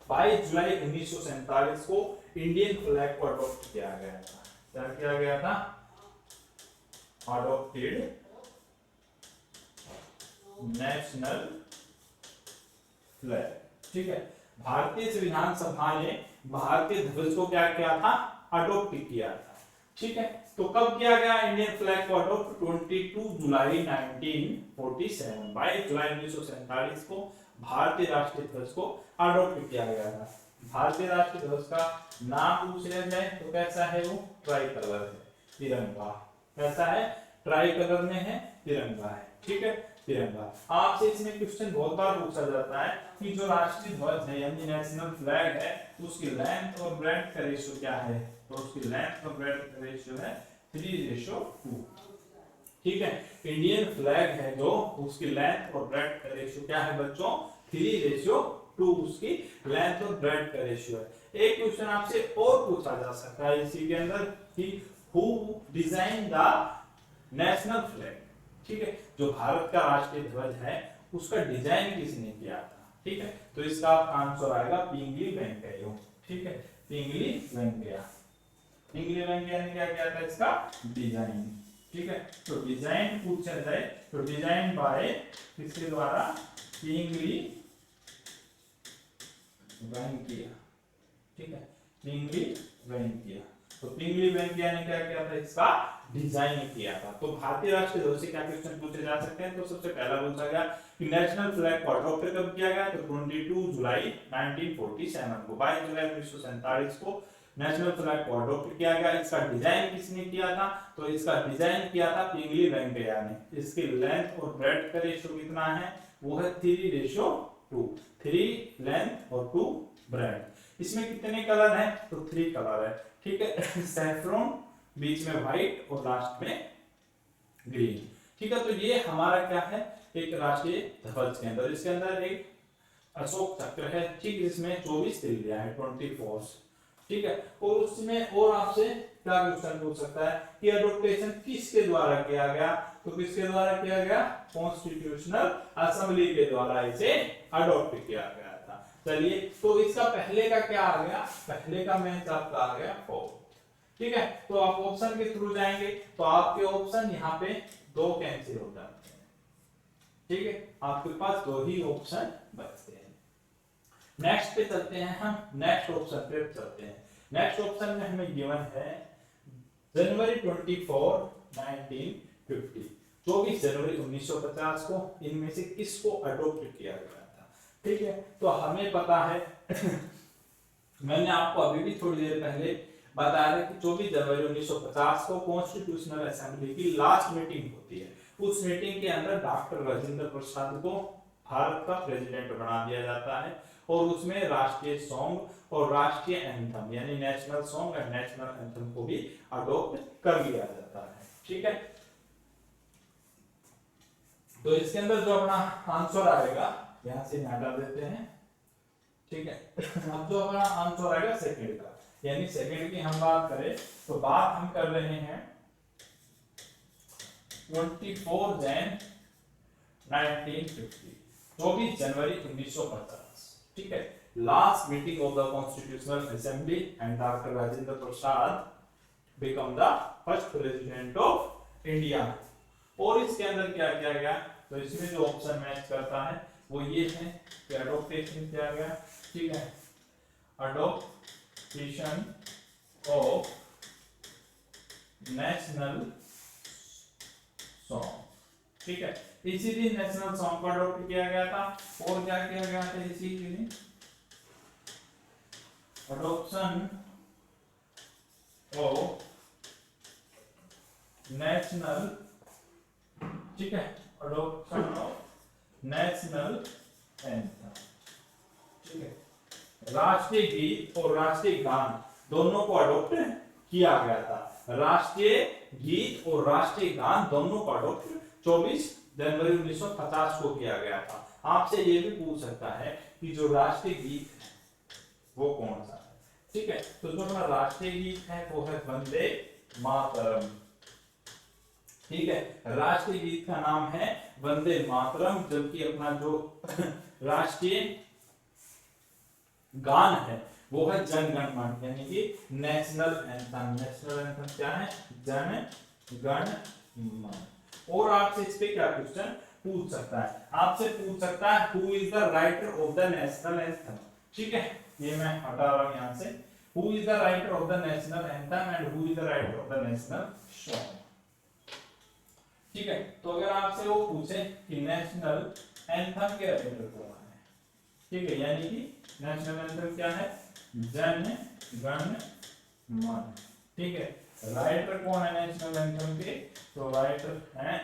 Speaker 1: 22 जुलाई 1947 को इंडियन फ्लैग को अडॉप्ट किया गया था। क्या किया गया था? अडॉप्टेड नेशनल फ्लैग, ठीक है। भारतीय संविधान सभा ने भारतीय ध्वज को क्या किया था? अडॉप्ट किया था, ठीक है। तो कब किया गया इंडियन फ्लैग को अडॉप्ट? 22 जुलाई 1947, 22 जुलाई 1947 को भारतीय राष्ट्रीय ध्वज को अडॉप्ट किया गया था। भारतीय राष्ट्रीय ध्वज का नाम पूछ लिया जाए तो कैसा है? वो ट्राई कलर है, तिरंगा। कैसा है? ट्राई कलर में है, तिरंगा है, ठीक है, तिरंगा। आपसे इसमें क्वेश्चन बहुत बार पूछा जाता है कि जो राष्ट्रीय ध्वज है यानी नेशनल फ्लैग है उसकी लेंथ और ब्रेड्थ का रेशियो क्या है? तो उसकी लेंथ और ब्रेड्थ का रेशियो है 3:2, ठीक है। इंडियन फ्लैग है जो उसकी लेंथ और ब्रेड्थ का रेशियो क्या है बच्चों? 3:2 उसकी लेंथ और ब्रेड्थ का रेशियो है। एक क्वेश्चन आपसे और पूछा जा सकता है इसी के अंदर कि who design the national flag, ठीक है। जो भारत का राष्ट्रीय ध्वज है उसका डिजाइन किसने किया था, ठीक है। तो इसका आंसर आएगा पिंगली वेंकैया, ठीक है, पिंगली वेंकैया। पिंगली वेंकैया ने क्या किया था? इसका डिजाइन, ठीक है। तो डिजाइन पूछा जाए तो डिजाइन बाय किसके द्वारा? पिंगली वेंकैया, ठीक है, पिंगली वेंकैया। तो पिंगली वेंकैया ने क्या किया था? इसका डिजाइन किया था। तो भारतीय राष्ट्रीय ध्वज से क्या क्वेश्चन पूछे जा सकते हैं? तो सबसे पहला पूछा गया कि नेशनल फ्लैग को अडॉप्ट कब किया गया? तो 22 जुलाई 1947 को, 22 जुलाई 1947 को नेशनल फ्लैग को अडॉप्ट किया गया। इसका डिजाइन किसने किया था? तो इसका डिजाइन किया था पिंगली वेंकैया ने। इसकी लेंथ और ब्रेड्थ का रेशियो कितना है? वो है 3:2, 3 लेंथ और 2 ब्रेड्थ। इसमें कितने कलर हैं? तो 3 कलर है, ठीक है। सैफ्रॉन, बीच में व्हाइट और लास्ट में ग्रीन, ठीक है। तो ये हमारा क्या है? एक राष्ट्रीय ध्वज के अंदर, इसके अंदर एक अशोक चक्र है, ठीक, इसमें 24 तिल्लियां है, 24, ठीक है। और उसमें और आपसे क्या क्वेश्चन पूछ सकता है कि अडॉप्टेशन किसके द्वारा किया गया? तो किसके द्वारा किया गया? कॉन्स्टिट्यूशनल असेंबली के द्वारा इसे अडॉप्ट किया गया था। चलिए, तो इसका पहले का क्या आ गया? पहले का मैच आपका आ गया 4, ठीक है। तो आप ऑप्शन के थ्रू जाएंगे तो आपके ऑप्शन यहाँ पे 2 कैंसिल हो जाते हैं, ठीक है, आपके पास 2 ही ऑप्शन बचते हैं। नेक्स्ट पे चलते हैं हम, नेक्स्ट ऑप्शन पे चलते हैं। नेक्स्ट ऑप्शन में हमें गिवन है जनवरी 24 1950, 24 जनवरी 1950 को इनमें से किसको अडॉप्ट किया गया था, ठीक है। तो हमें पता है मैंने आपको अभी भी थोड़ी देर पहले बताया था कि 24 जनवरी 1950 को कॉन्स्टिट्यूशनल असेंबली की लास्ट मीटिंग होती है। उस मीटिंग के अंदर डॉक्टर राजेंद्र प्रसाद को भारत का प्रेसिडेंट बना दिया जाता है और उसमें राष्ट्रीय सॉन्ग और राष्ट्रीय एंथम यानी नेशनल सॉन्ग और नेशनल एंथम को भी अडॉप्ट कर लिया जाता है, ठीक है। तो इसके अंदर जो अपना आंसर आएगा यहां से हटा देते हैं, ठीक है। अब जो अपना आंसर आएगा सेकंड का, यानी सेकंड की हम बात करें तो बात हम कर रहे हैं 24 जैन 1950, 24 जनवरी 1950, ठीक है। Last meeting of the constitutional assembly and doctor Rajendra Prasad become the first president of India. और इसके अंदर क्या किया गया? तो इसमें जो ऑप्शन मैच करता है वो ये है कि अडॉप्टेशन किया गया, ठीक है, अडॉप्टेशन ऑफ नेशनल सॉन्ग, ठीक है। इसी दिन नेशनल सॉन्ग को अडॉप्ट किया गया था। और क्या किया गया था इसी दिन, अडॉप्शन ऑफ नेशनल, ठीक है, अडॉप्शन ऑफ नेशनल एंथम, ठीक है। राष्ट्रीय गीत और राष्ट्रीय गान दोनों को अडॉप्ट किया गया था। राष्ट्रीय गीत और राष्ट्रीय गान दोनों को अडॉप्ट 24 जनवरी 1950 को किया गया था। आपसे ये भी पूछ सकता है कि जो राष्ट्रीय गीत है वो कौन सा है, ठीक है। तो जो हमारा राष्ट्रीय गीत है वो है वंदे मातरम, ठीक है। राष्ट्रीय गीत का नाम है वंदे मातरम, जबकि अपना जो राष्ट्रीय गान है वो है जन गण मन, यानी कि नेशनल एंथम। नेशनल एंथम क्या है, जन गण मन। और आपसे इस पे क्या क्वेश्चन पूछ सकता है, आपसे पूछ सकता है who is the writer of the national anthem, ठीक है। ये मैं हटा रहा हूं यहां से, who is the writer of the national anthem and who is the writer of the national song, ठीक है। तो अगर आपसे वो पूछे कि नेशनल एंथम के राइटर कौन है, ठीक है, यानी कि नेशनल एंथम क्या है, जन गण मन, ठीक है। राइटर कौन है नेशनल एंथम के, तो राइटर है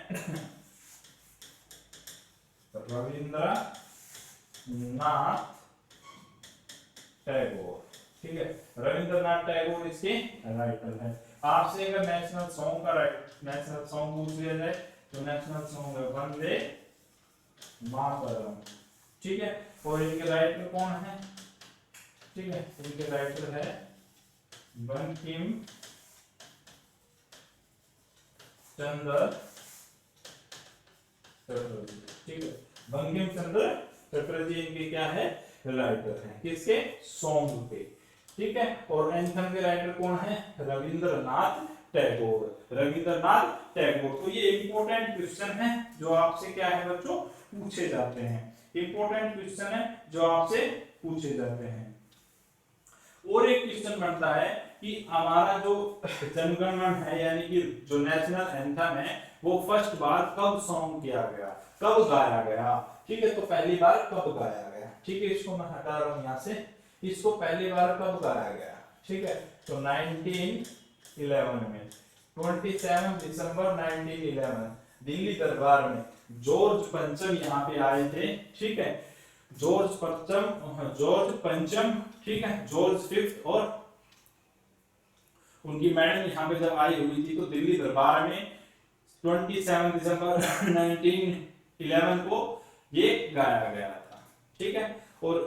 Speaker 1: रविंद्रनाथ टैगोर, ठीक है। रविंद्रनाथ टैगोर इसके राइटर है। आपसे अगर नेशनल सॉन्ग का नेशनल सॉन्ग पूछ लिया जाए तो नेशनल सॉन्ग है वंदे मातरम, ठीक है। और इनके राइटर कौन है, ठीक है, इनके राइटर है बंकिम चंद्र चटर्जी, ठीक है। बंकिम चंद्र चटर्जी इनके क्या है, राइटर हैं, किसके, सॉन्ग के, ठीक है। और एंथम के राइटर कौन है, रविंद्रनाथ टैगोर, रविंद्रनाथ टैगोर। तो ये इंपॉर्टेंट क्वेश्चन है जो आपसे क्या है बच्चों पूछे जाते हैं, इंपॉर्टेंट क्वेश्चन है जो आपसे पूछे जाते हैं। और एक क्वेश्चन बनता है कि हमारा जो जनगण मन है यानी कि जो नेशनल एंथम है वो फर्स्ट बार कब सॉन्ग किया गया, कब गाया गया, ठीक है। तो पहली बार कब गाया गया, ठीक है। इसको मैं हटा रहा हूं यहां से, इसको पहली बार कब गाया गया, ठीक है। तो 1911 में, 27 दिसंबर 1911 दिल्ली दरबार में जॉर्ज पंचम यहाँ पे आए थे, ठीक है। जॉर्ज पंचम, ठीक है, जॉर्ज फिफ्थ और उनकी मैडम यहाँ पे जब आई हुई थी तो दिल्ली दरबार में 27 दिसंबर 1911 को ये गाया गया था, ठीक है। और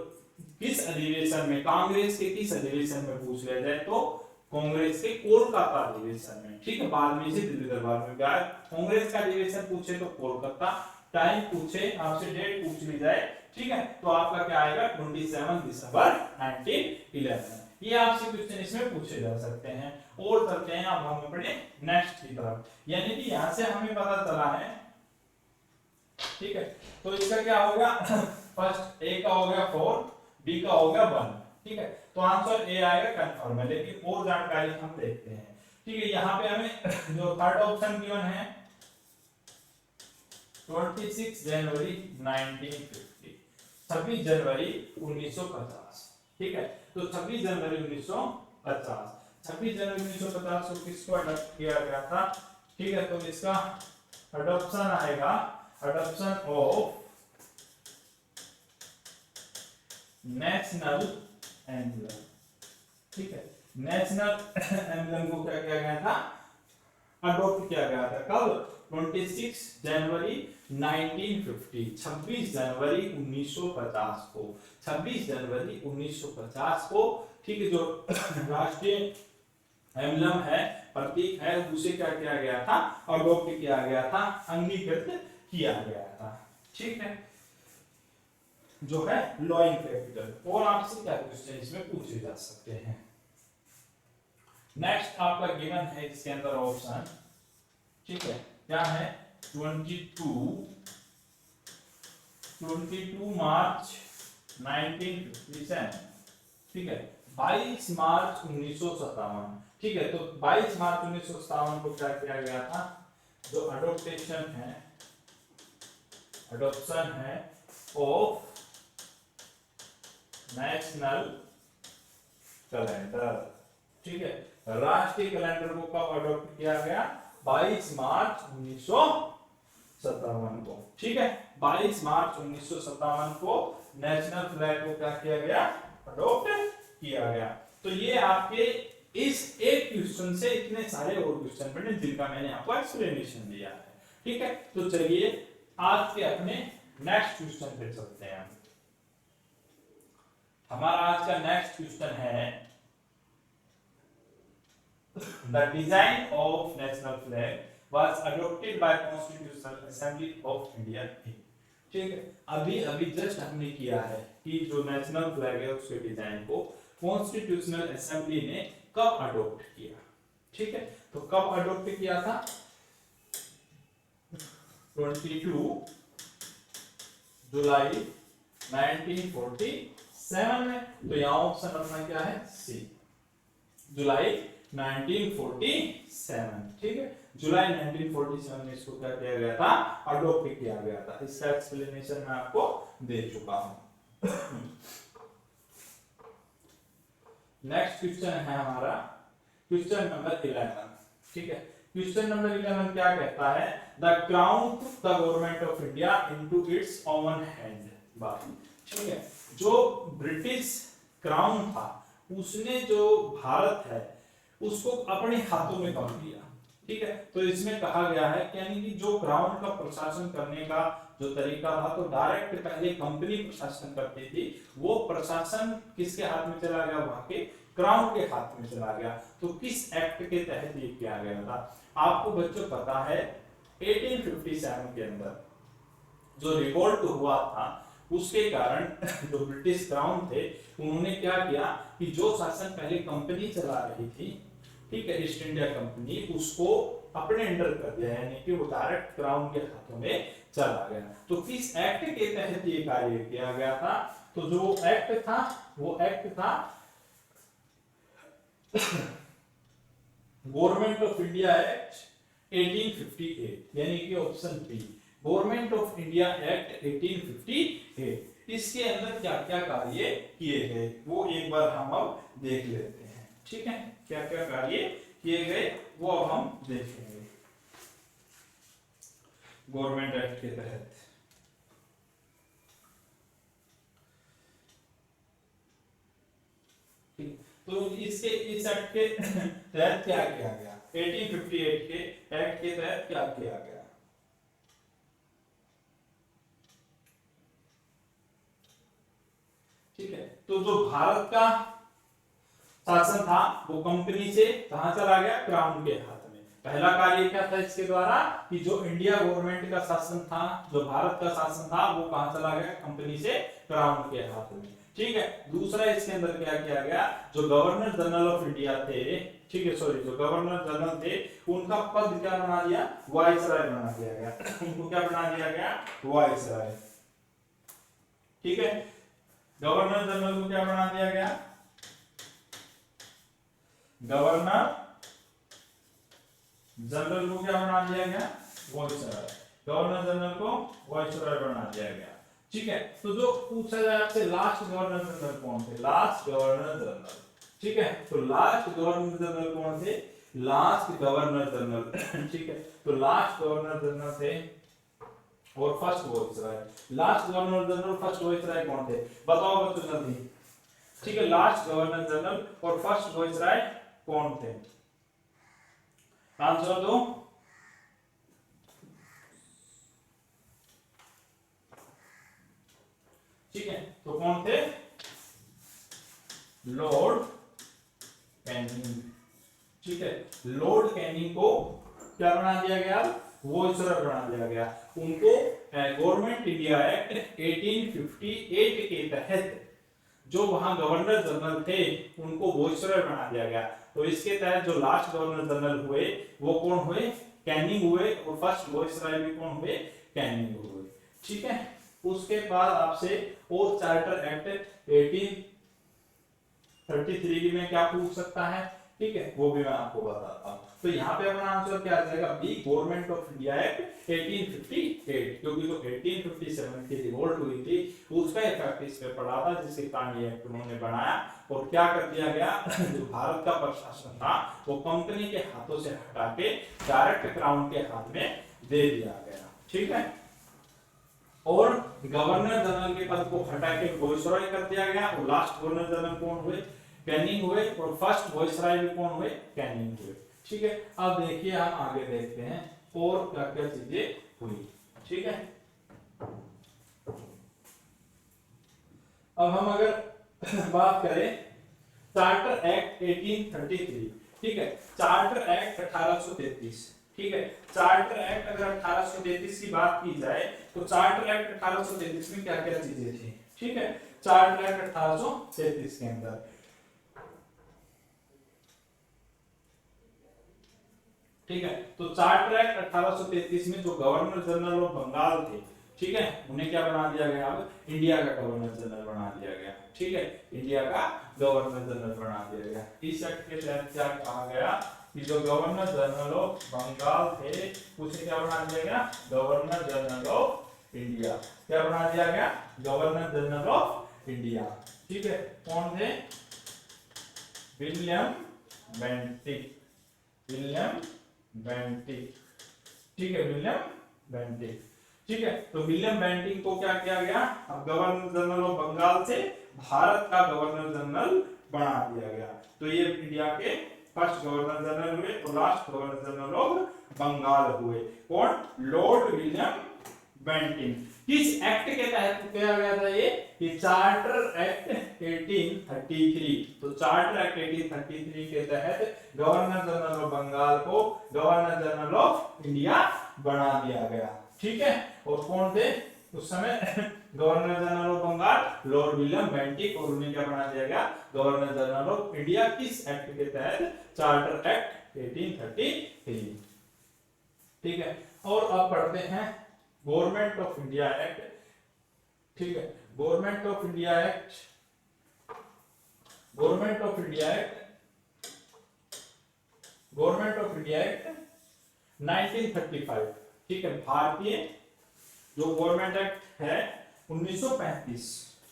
Speaker 1: किस अधिवेशन में, कांग्रेस के किस अधिवेशन में पूछ लिया जाए तो कांग्रेस के कोलकाता अधिवेशन में, ठीक है। बाद में इसे दिल्ली दरबार में गाया। कांग्रेस का अधिवेशन पूछे तो कोलकाता, टाइम पूछे आपसे, डेट पूछ ली जाए, ठीक है, तो आपका क्या आएगा 27 दिसंबर 1911। ये आपसे क्वेश्चन इसमें पूछे जा सकते हैं। और चलते हैं अब हम अपने नेक्स्ट की तरफ, यानी कि यहां से हमें पता चला है, ठीक है। तो इसका क्या होगा, फर्स्ट ए का हो गया 4, बी का हो गया 1, ठीक है। तो आंसर ए आएगा कंफर्म है, लेकिन और जानकारी हम देखते हैं, ठीक है। यहाँ पे हमें जो थर्ड ऑप्शन गिवन है 26 जनवरी 1950, 26 जनवरी 1950, ठीक है। तो 26 जनवरी 1950, 26 जनवरी 1950 को किसको अडॉप्ट किया गया था, ठीक है। तो इसका अडॉप्शन आएगा, अडॉप्शन ऑफ नेशनल एंथम, ठीक है। नेशनल एंथम को क्या किया गया था, अडॉप्ट किया गया था, कब, 26 जनवरी 1950, 26 जनवरी 1950 को, 26 जनवरी 1950 को, ठीक है। जो राष्ट्रीय एम्बलम है, प्रतीक है, उसे क्या किया गया था, अडॉप्ट किया गया था, अंगीकृत किया गया था, ठीक है, जो है लॉइंग कैपिटल। और आपसे क्या क्वेश्चन इसमें पूछे जा सकते हैं। नेक्स्ट आपका गिवन है इसके अंदर ऑप्शन, ठीक है, क्या है 22 मार्च 1957, ठीक है। 22 मार्च 1957, ठीक है। तो 22 मार्च 1957 को क्या किया गया था, जो अडोप्शन है ऑफ नेशनल कैलेंडर, ठीक है। राष्ट्रीय कैलेंडर को कब अडॉप्ट किया गया, 22 मार्च 1957 को, ठीक है। 22 मार्च 1957 को नेशनल फ्लैग को क्या किया गया, अडॉप्ट किया गया। तो ये आपके इस एक क्वेश्चन से इतने सारे और क्वेश्चन बने जिनका मैंने आपको एक्सप्लेनेशन दिया है, ठीक है। तो चलिए आज के अपने नेक्स्ट क्वेश्चन पे चलते हैं। हमारा आज का नेक्स्ट क्वेश्चन है the design of national flag was adopted by Constitutional Assembly of India, ठीक है। अभी अभी जस्ट हमने किया है कि जो नेशनल फ्लैग है उसके डिजाइन को कॉन्स्टिट्यूशनल असेंबली ने कब अडॉप्ट किया, ठीक है। तो कब अडॉप्ट किया था, 22 जुलाई 1947 में। तो यहाँ ऑप्शन अपना क्या है, सी, जुलाई 1947, ठीक है। जुलाई 1947 में इसको क्या किया गया था, अडॉप्ट किया गया था। इसका एक्सप्लेनेशन मैं आपको दे चुका हूं। नेक्स्ट क्वेश्चन है हमारा क्वेश्चन नंबर 11, ठीक है। क्वेश्चन नंबर 11 क्या कहता है, the crown took the government of India into its own hand by, ठीक है। जो ब्रिटिश क्राउन था उसने जो भारत है उसको अपने हाथों में कर लिया, ठीक है। तो इसमें कहा गया है कि यानी कि जो क्राउन का प्रशासन करने का जो तरीका था, तो डायरेक्ट पहले कंपनी प्रशासन करती थी, वो प्रशासन किसके हाथ में चला गया, वहां के क्राउन के हाथ में चला गया। तो किस एक्ट के तहत ये किया गया था, आपको बच्चों पता है 1857 के अंदर जो रिवोल्ट हुआ था उसके कारण जो ब्रिटिश क्राउन थे उन्होंने क्या किया कि जो शासन पहले कंपनी चला रही थी, ठीक है, ईस्ट इंडिया कंपनी, उसको अपने अंडर कर दिया, यानी कि वो डायरेक्ट क्राउन के हाथों में चला गया। तो किस एक्ट के तहत ये कार्य किया गया था, तो जो एक्ट था वो एक्ट था गवर्नमेंट ऑफ इंडिया एक्ट 1858, यानी कि option B, government of India act 1858। इसके अंदर क्या क्या कार्य किए गए वो एक बार हम अब देख लेते हैं, ठीक है। क्या क्या कार्य किए गए वो अब हम देखेंगे गवर्नमेंट एक्ट के तहत। तो इसके इस एक्ट के तहत क्या किया गया, 1858 के एक्ट के तहत क्या किया गया, ठीक है। तो जो भारत का शासन था वो कंपनी से कहां चला गया, क्राउन के हाथ में। पहला कार्य क्या था इसके द्वारा कि जो इंडिया गवर्नमेंट का शासन था, जो भारत का शासन था, वो कहां चला गया, कंपनी से क्राउन के हाथ में, ठीक है। दूसरा इसके अंदर क्या किया गया, जो गवर्नर जनरल ऑफ इंडिया थे, ठीक है, सॉरी, जो गवर्नर जनरल थे उनका पद क्या बना दिया, वाइसराय बना दिया गया। उनको क्या बना दिया गया, वाइसराय, ठीक है। गवर्नर जनरल को क्या बना दिया गया, गवर्नर जनरल को क्या बना दिया गया, वाइसराय। गवर्नर जनरल को वाइसराय बना दिया गया, ठीक है। तो जो पूछा जाए आपसे लास्ट गवर्नर जनरल कौन थे, लास्ट गवर्नर जनरल, ठीक है। तो लास्ट गवर्नर जनरल कौन थे, लास्ट गवर्नर जनरल, ठीक है। तो लास्ट गवर्नर जनरल थे और first viceroy. Last governor general first viceroy कौन थे, बताओ बच्चों जल्दी, ठीक है। लास्ट गवर्नर जनरल और फर्स्ट वाइसराय कौन थे, आंसर दो। ठीक है, तो कौन थे, लॉर्ड कैनिंग, ठीक है। लॉर्ड कैनिंग को क्या बना दिया गया, वाइसराय बना दिया गया। उनको गवर्नमेंट इंडिया एक्ट 1858 के तहत जो वहां गवर्नर जनरल थे उनको वाइसराय बना दिया गया। तो इसके तहत जो लास्ट गवर्नर जनरल हुए वो कौन हुए, कैनिंग हुए, और फर्स्ट वाइसराय भी कौन हुए, कैनिंग हुए, ठीक है। उसके बाद आपसे और चार्टर एक्ट 1833 में क्या पूछ सकता है, ठीक है, वो भी मैं आपको बताता हूँ। तो यहाँ पे अपना आंसर क्या आ जाएगा, B government of India act 1858, क्योंकि जो 1857 की रिवोल्ट हुई थी उसका इफेक्ट इस पे पड़ा था, जिसके कारण ये एक्ट उन्होंने बनाया। और क्या कर दिया गया, जो भारत का प्रशासन था वो कंपनी के हाथों से हटा के डायरेक्ट क्राउन के हाथ में दे दिया गया, ठीक है। और गवर्नर जनरल के पद को हटा के वाइसरॉय कर दिया गया। और लास्ट गवर्नर जनरल कौन हुए, कैनिंग हुए। और फर्स्ट वाइसरॉय भी कौन हुए, कैनिंग हुए, ठीक है। अब देखिए हम आगे देखते हैं और क्या क्या चीजें हुई, ठीक है। अब हम अगर बात करें चार्टर एक्ट 1833, ठीक है, चार्टर एक्ट 1833, ठीक है। चार्टर एक्ट अगर 1833 की बात की जाए तो चार्टर एक्ट 1833 में क्या क्या चीजें थी, ठीक है। चार्टर एक्ट 1833 के अंदर, ठीक है, तो चार्टर एक्ट 1833 में जो गवर्नर जनरल ऑफ बंगाल थे, ठीक है, उन्हें क्या बना दिया गया, अब इंडिया का गवर्नर जनरल बना दिया गया, ठीक है, इंडिया का गवर्नर जनरल बना दिया गया। इस एक्ट के तहत क्या कहा गया कि जो गवर्नर जनरल ऑफ बंगाल थे उसे क्या बना दिया गया, गवर्नर जनरल ऑफ इंडिया। क्या बना दिया गया, गवर्नर जनरल ऑफ इंडिया, ठीक है। कौन थे, विलियम बेंटिक, विलियम बेंटिक, ठीक है, विलियम बेंटिक, ठीक है। तो विलियम बेंटिक को क्या किया गया, अब गवर्नर जनरल ऑफ बंगाल से भारत का गवर्नर जनरल बना दिया गया। तो ये इंडिया के फर्स्ट गवर्नर जनरल हुए और last governor general of Bengal हुए। कौन, लॉर्ड विलियम बेंटिक। किस एक्ट के तहत किया गया था ये, कि चार्टर एक्ट 1833। तो चार्टर एक्ट 1833 के तहत गवर्नर जनरल ऑफ बंगाल को गवर्नर जनरल ऑफ इंडिया बना दिया गया, ठीक है। और कौन थे उस समय governor general of Bengal, lord William Bentinck, और उन्हें क्या बना दिया गया, गवर्नर जनरल ऑफ इंडिया। किस एक्ट के तहत, चार्टर एक्ट 1833, ठीक है। और अब पढ़ते हैं गवर्नमेंट ऑफ इंडिया एक्ट, ठीक है, government of India act, government of India act, government of India act 1935, ठीक है। भारतीय जो गवर्नमेंट एक्ट है 1935,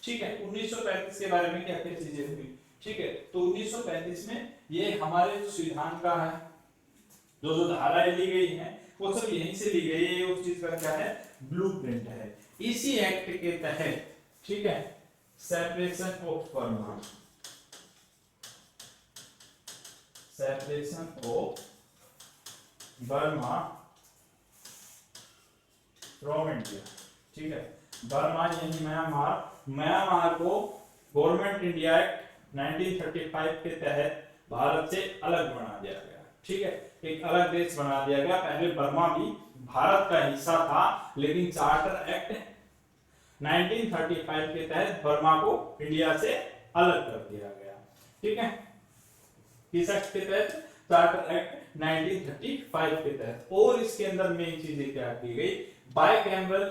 Speaker 1: ठीक है। 1935 के बारे में क्या क्या चीजें हुई, ठीक है। तो 1935 में ये हमारे जो संविधान का है, जो जो धाराएं ली गई हैं वो सब यहीं से ली गई है। उस चीज का क्या है, ब्लूप्रिंट है। इसी एक्ट के तहत, ठीक है, separation of Burma, separation of Burma from India, ठीक है। बर्मा यानी म्यांमार, म्यांमार को गवर्नमेंट इंडिया एक्ट 1935 के तहत भारत से अलग बना दिया गया, ठीक है। एक अलग देश बना दिया गया। पहले बर्मा भी भारत का हिस्सा था, लेकिन चार्टर एक्ट 1935 के तहत बर्मा को इंडिया से अलग कर दिया गया, ठीक है। किस एक्ट के तहत, चार्टर एक्ट 1935 के तहत। और इसके अंदर मेन चीजें क्या की गई, बाइकैमरल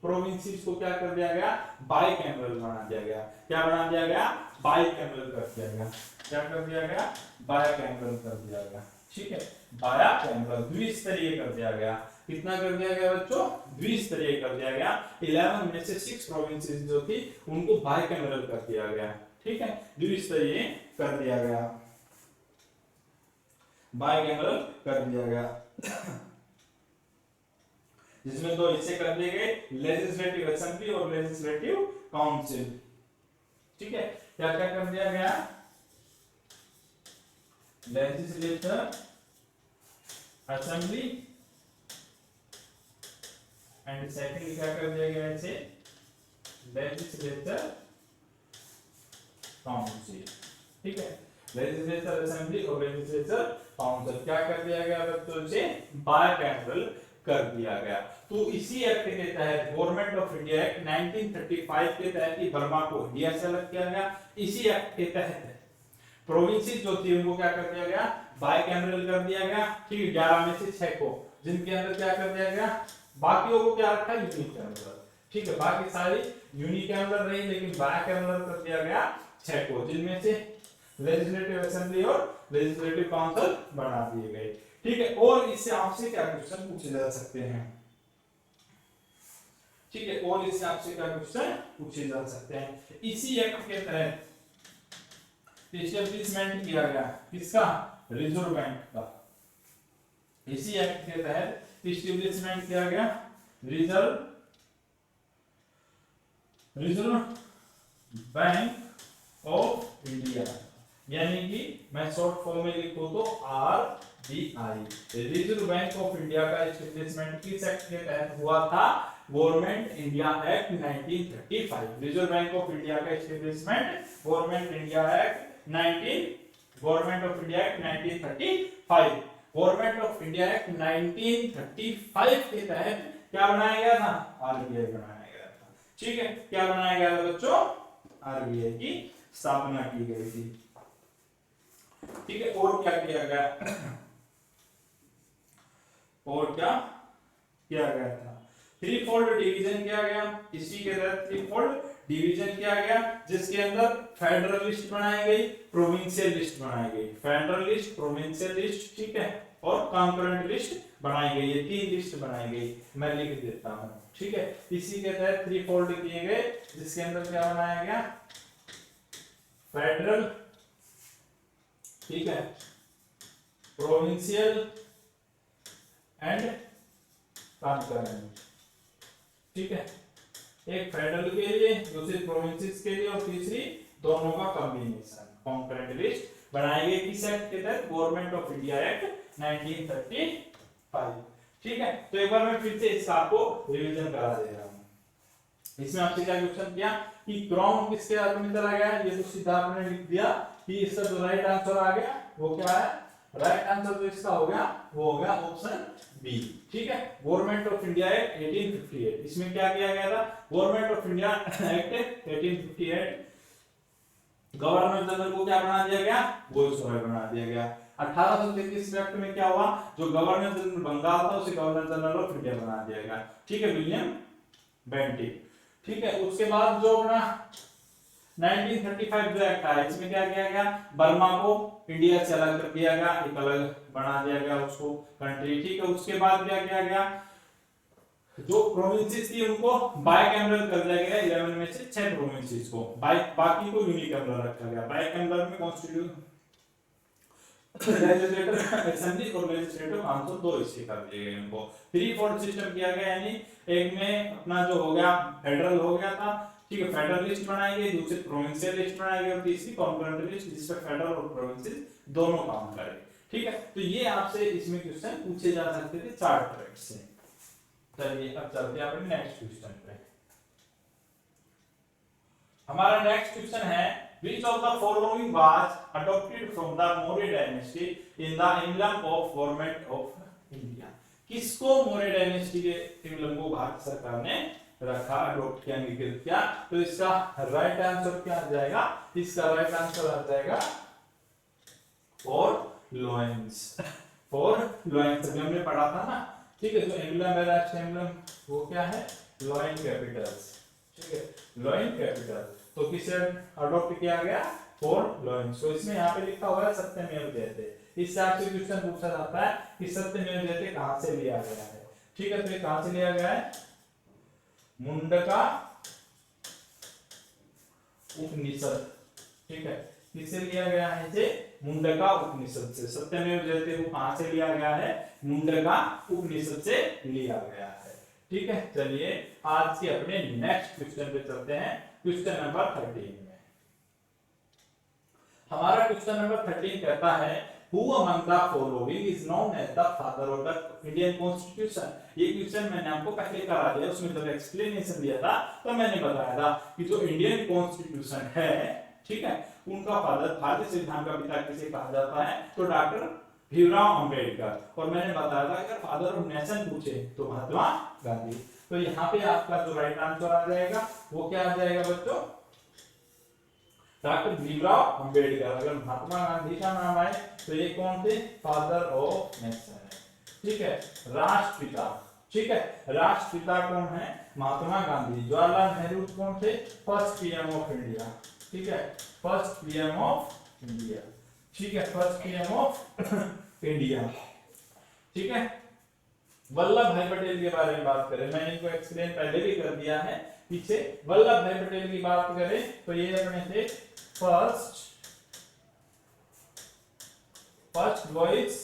Speaker 1: प्रोविंसेस को क्या कर दिया गया, बाइकैमरल बना दिया गया। क्या बना दिया गया, बाइकैमरल कर दिया गया। क्या कर दिया गया, बाइकैमरल कर दिया गया, ठीक है। बाइकैमरल द्विस्तरीय कर दिया गया। कितना कर दिया गया बच्चों, द्विस्तरीय कर दिया गया। 11 में से 6 प्रोविंसेस जो थी उनको बाइकैमरल कर दिया गया, ठीक है, द्विस्तरीय कर दिया गया, बाइकैमरल कर दिया गया। जिसमें दो हिस्से कर दिए गए, लेजिस्लेटिव असेंबली और लेजिस्लेटिव काउंसिल, ठीक है। क्या क्या कर दिया गया, लेजिस्लेटर असेंबली एंड सेकंड क्या कर दिया गया इसे, लेजिस्लेटर काउंसिल, ठीक है। लेजिस्लेटर असेंबली और लेजिस्लेटर काउंसिल क्या कर दिया गया बच्चों से, बाइकैमरल कर दिया गया। तो इसी एक्ट के तहत गवर्नमेंट ऑफ इंडिया एक्ट 1935 के तहत ही बर्मा को इंडिया से अलग किया गया। इसी एक्ट के तहत प्रोविंसेस जो थी उनको क्या कर दिया गया, बाइकैमरल कर दिया गया, ठीक है। 11 में से 6 को, जिनके अंदर क्या कर दिया गया, बाकियों को क्या रखा, यूनिकैमरल, ठीक है, बाकी सारी यूनिकैमरल रही, लेकिन बायकैमरल कर दिया गया 6 को, जिनमें से लेजिस्लेटिव असेंबली और लेजिस्लेटिव काउंसिल बना दिए गए। ठीक है, और इससे आपसे क्या क्वेश्चन पूछे जा सकते हैं? ठीक है, और इससे आपसे क्या क्वेश्चन पूछे जा सकते हैं? इसी एक्ट के तहत एस्टेब्लिशमेंट किया गया किसका? रिजर्व बैंक का। इसी एक्ट के तहत एस्टेब्लिशमेंट किया गया रिजर्व बैंक ऑफ इंडिया, यानी कि मैं शॉर्ट फॉर्म में लिखूं तो RBI, Reserve Bank of India का एस्टेब्लिशमेंट किस एक्ट के तहत हुआ था? Government India act 1935। Reserve Bank of India का establishment government of India act 1935। Government of India act 1935 के तहत क्या बनाया गया था? RBI बनाया गया था। ठीक है, क्या बनाया गया था बच्चों? RBI की स्थापना की गई थी। ठीक है, और क्या किया गया? और क्या किया गया था? थ्री फोल्ड डिवीजन किया गया। इसी के तहत थ्री फोल्ड डिवीजन किया गया, जिसके अंदर फेडरल लिस्ट बनाई गई, प्रोविंशियल लिस्ट बनाई गई। फेडरल लिस्ट, प्रोविंशियल लिस्ट, ठीक है, और कॉन्करेंट लिस्ट बनाई गई। ये 3 लिस्ट बनाई गई, मैं लिख देता हूं। ठीक है, इसी के तहत थ्री फोल्ड किए गए, जिसके अंदर क्या बनाया गया? फेडरल, ठीक है, प्रोविंशियल एंड कॉन्करेंट। ठीक है, एक फेडरल के लिए, दूसरी प्रोविंसेस के लिए, और तीसरी दोनों का कॉम्बिनेशन। कॉन्करेंट लिस्ट बनाई गई किस एक्ट के तहत? Government of India act 1935। ठीक है, तो एक बार मैं फिर से इसका आपको रिवीजन करा दे रहा हूं। इसमें आपसे क्या क्वेश्चन किया कि क्राउन किसके हाथ में चला गया? ये तो सीधा आपने लिख दिया कि इसका जो राइट आंसर आ गया वो क्या है? राइट आंसर जो इसका हो गया वो हो गया ऑप्शन बी। ठीक है, गवर्नमेंट ऑफ इंडिया एक्ट 1858। इसमें क्या किया गया था? Government of India act 1858 governor general को क्या बना दिया गया? वाइसरॉय बना दिया गया। 1833 एक्ट में क्या हुआ? जो गवर्नर जनरल बंगाल था उसे गवर्नर जनरल ऑफ इंडिया बना दिया गया। ठीक है, विलियम बेंटिक। ठीक है, उसके बाद जो अपना 1935 जो एक्ट आया, इसमें क्या किया गया? बर्मा को इंडिया से अलग कर दिया गया, एक अलग बना दिया गया उसको कंट्री। ठीक है, उसके बाद क्या किया गया? जो प्रोविंसेस थी उनको बायकैमरल कर दिया गया। 11 में से 6 प्रोविंसेस को, बाकी को यूनिकैमरल रखा गया। बायकैमरल में कॉन्स्टिट्यूशन, लेजिस्लेटिव असेंबली और लेजिस्लेटिव काउंसिल 2 इसके कर दिए गए उनको। थ्री फोल्ड सिस्टम किया गया, यानी एक में अपना जो हो गया फेडरल हो गया था। ठीक है, फेडरल लिस्ट बनाई गई, दूसरी प्रोविंशियल लिस्ट बनाई गई, और तीसरी कॉन्करेंट लिस्ट, जिसमें फेडरल और प्रोविंसेस दोनों काम करें। ठीक है, तो ये आपसे इसमें क्वेश्चन पूछे जा सकते थे 4 ट्रैक से। चलिए अब चलते हैं अपने नेक्स्ट क्वेश्चन पे। हमारा नेक्स्ट क्वेश्चन है, which of the following was adopted from the Maurya dynasty in the emblem of government of India? किसको मौर्य डायनेस्टी के एम्ब्लम को भारत सरकार ने रखा, अडॉप्ट किया, अंगीकृत किया? तो इसका राइट आंसर क्या आ जाएगा? इसका राइट आंसर आ जाएगा फॉर लॉयंस। फॉर लॉयंस अभी हमने पढ़ा था ना। ठीक है, तो एम्ब्लम है, राष्ट्रीय एम्ब्लम, वो क्या है? Lion Capitals. ठीक है, लॉयन कैपिटल। तो किसे अडॉप्ट किया गया? For lions. तो इसमें यहाँ पे लिखा हुआ है सत्यमेव जयते। इससे आपसे क्वेश्चन पूछा जाता है कि सत्यमेव जयते कहां से लिया गया है। ठीक है, तो ये कहां से लिया गया है? मुंडका उपनिषद। ठीक है, किससे लिया गया है? इसे मुंडका उपनिषद से। सत्यमेव जयते को कहां से लिया गया है? मुंडका उपनिषद से लिया गया है। ठीक है, चलिए आज के अपने नेक्स्ट क्वेश्चन पे चलते हैं। क्वेश्चन नंबर 13 में हमारा क्वेश्चन नंबर 13 कहता है, Who among the following is known as the father of the Indian Constitution? ये क्वेश्चन मैंने आपको पहले करा दिया, उसमें जब एक्सप्लेनेशन दिया था तो मैंने बताया था कि जो इंडियन कॉन्स्टिट्यूशन है, ठीक है, उनका फादर, भारतीय संविधान का पिता किसे कहा जाता है? तो डॉक्टर भीमराव अंबेडकर। और मैंने बताया था अगर फादर ऑफ नेशन पूछे तो महात्मा गांधी। तो यहाँ पे आपका जो राइट आंसर आ जाएगा वो क्या आ जाएगा बच्चों? डॉक्टर भीमराव अंबेडकर। अगर महात्मा गांधी का नाम आए तो ये कौन थे? फादर ऑफ नेशन है। ठीक है, राष्ट्रपिता। ठीक है। राष्ट्रपिता कौन है? महात्मा गांधी। जवाहरलाल नेहरू कौन थे? First PM of India. ठीक है, फर्स्ट पीएम ऑफ इंडिया। ठीक है, फर्स्ट पीएम ऑफ इंडिया। ठीक है, वल्लभ भाई पटेल के बारे में बात करें, मैंने इनको एक्सप्लेन पहले भी कर दिया है पीछे। वल्लभ भाई पटेल की बात करें तो ये अपने थे first voice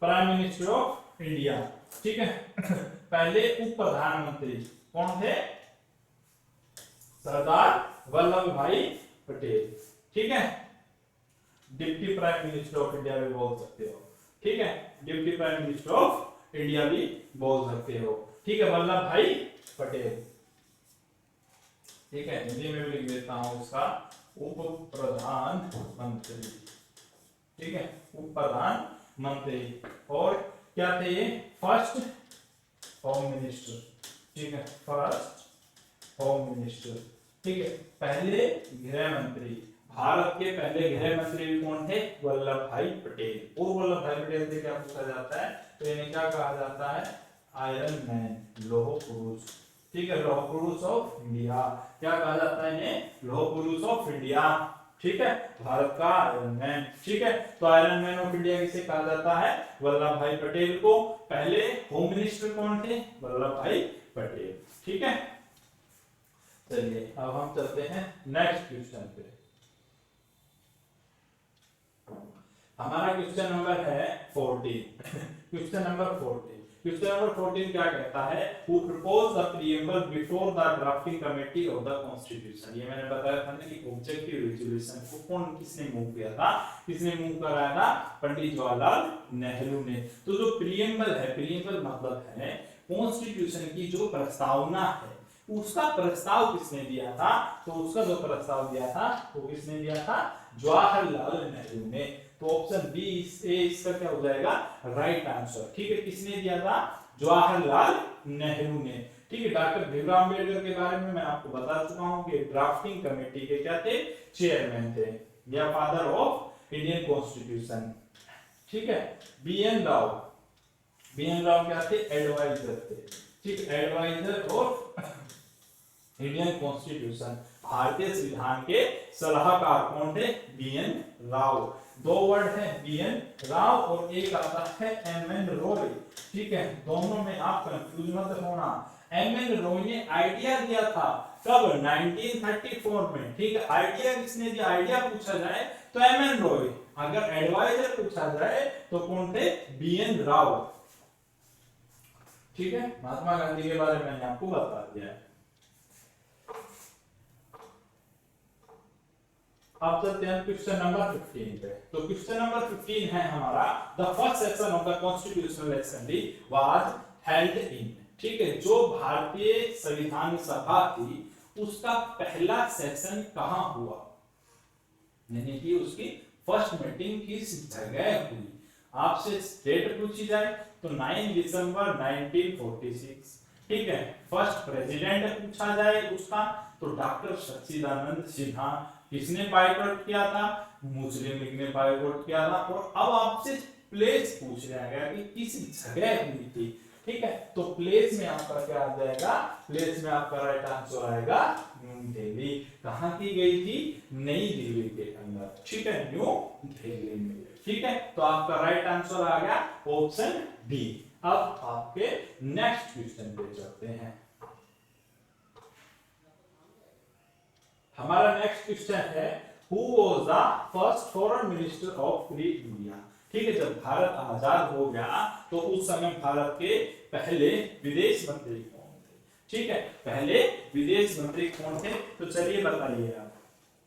Speaker 1: prime minister of India. ठीक है, पहले उप प्रधानमंत्री कौन थे? सरदार वल्लभ भाई पटेल। ठीक है, deputy prime minister of India भी बोल सकते हो। ठीक है, deputy prime minister of India भी बोल सकते हो। ठीक है, वल्लभ भाई पटेल। ठीक है, हिंदी में भी लिख देता हूं उसका, उप प्रधानमंत्री। ठीक है, उप प्रधानमंत्री। और क्या थे ये? First home minister. ठीक है, फर्स्ट होम मिनिस्टर। ठीक है, पहले गृह मंत्री। भारत के पहले गृह मंत्री भी कौन थे? वल्लभ भाई पटेल। और वल्लभ भाई पटेल से क्या पूछा जाता है तो इन्हें क्या कहा जाता है? आयरन मैन, लौह पुरुष। ठीक है, लौह पुरुष ऑफ इंडिया। क्या कहा जाता है इन्हें? लौह पुरुष ऑफ इंडिया। ठीक है, भारत का आयरन मैन। ठीक है, तो आयरन मैन ऑफ इंडिया किसे कहा जाता है? वल्लभ भाई पटेल को। पहले होम मिनिस्टर कौन थे? वल्लभ भाई पटेल। ठीक है, चलिए अब हम चलते हैं नेक्स्ट क्वेश्चन पे। हमारा क्वेश्चन नंबर है 14। Question number 14। क्वेश्चन नंबर 14 क्या कहता है? Who proposed the preamble before the drafting committee of the constitution? ये मैंने बताया था ना कि ऑब्जेक्टिव रेजोल्यूशन को कौन किसने मूव किया था? किसने मूव कराया था? पंडित जवाहरलाल नेहरू ने। तो जो प्रीएम्बल है, प्रीएम्बल मतलब है कॉन्स्टिट्यूशन की जो प्रस्तावना है, उसका प्रस्ताव किसने दिया था? तो उसका जो प्रस्ताव दिया था वो किसने दिया था? जवाहरलाल नेहरू ने। तो ऑप्शन बी ए इसका क्या हो जाएगा? Right answer. ठीक है, किसने दिया था? जवाहरलाल नेहरू ने। ठीक है, डॉक्टर भीमराव अम्बेडकर के बारे में मैं आपको बता चुका हूं कि ड्राफ्टिंग कमेटी के क्या थे? चेयरमैन थे, या फादर ऑफ इंडियन कॉन्स्टिट्यूशन। ठीक है, बीएन राव। बीएन राव क्या थे? एडवाइजर थे। ठीक, एडवाइजर ऑफ इंडियन कॉन्स्टिट्यूशन। भारतीय संविधान के सलाहकार कौन थे? बीएन राव। दो वर्ड है बीएन राव और एक आता है एमएन रॉय। ठीक है, दोनों में आप कंफ्यूज मत होना। एमएन रॉय ने आइडिया दिया था कब? 1934 में। ठीक है, आइडिया किसने दिया? आइडिया पूछा जाए तो एमएन रॉय। अगर एडवाइजर पूछा जाए तो कौन थे? बीएन राव। ठीक है, महात्मा गांधी के बारे में मैंने आपको बता दिया है। अब चलते हैं क्वेश्चन नंबर 15 पे। तो क्वेश्चन नंबर 15 है हमारा, the first session of the constitutional assembly was held in. ठीक है, जो भारतीय संविधान सभा थी उसका पहला सेशन कहां हुआ? यानी कि उसकी फर्स्ट मीटिंग किस जगह हुई? आपसे डेट पूछी जाए तो 9 दिसंबर 1946। ठीक है, फर्स्ट प्रेसिडेंट पूछा जाए उसका तो डॉक्टर सच्चिदानंद सिन्हा। किसने बायकॉट किया था? मुस्लिम लीग ने बायकॉट किया था। और अब आपसे प्लेस पूछ लिया गया कि किस जगह हुई थी। ठीक है, तो प्लेस में आपका क्या आ जाएगा? प्लेस में आपका राइट आंसर आएगा न्यू दिल्ली। कहां की गई थी? नई दिल्ली के अंदर। ठीक है, न्यू दिल्ली में। ठीक है, तो आपका राइट आंसर आ गया ऑप्शन बी। अब आपके नेक्स्ट क्वेश्चन पे चलते हैं। हमारा नेक्स्ट क्वेश्चन है, who was the first foreign minister of free India? ठीक है, जब भारत आजाद हो गया तो उस समय भारत के पहले विदेश मंत्री कौन थे? ठीक है, पहले विदेश मंत्री कौन थे? तो चलिए बताइए आप।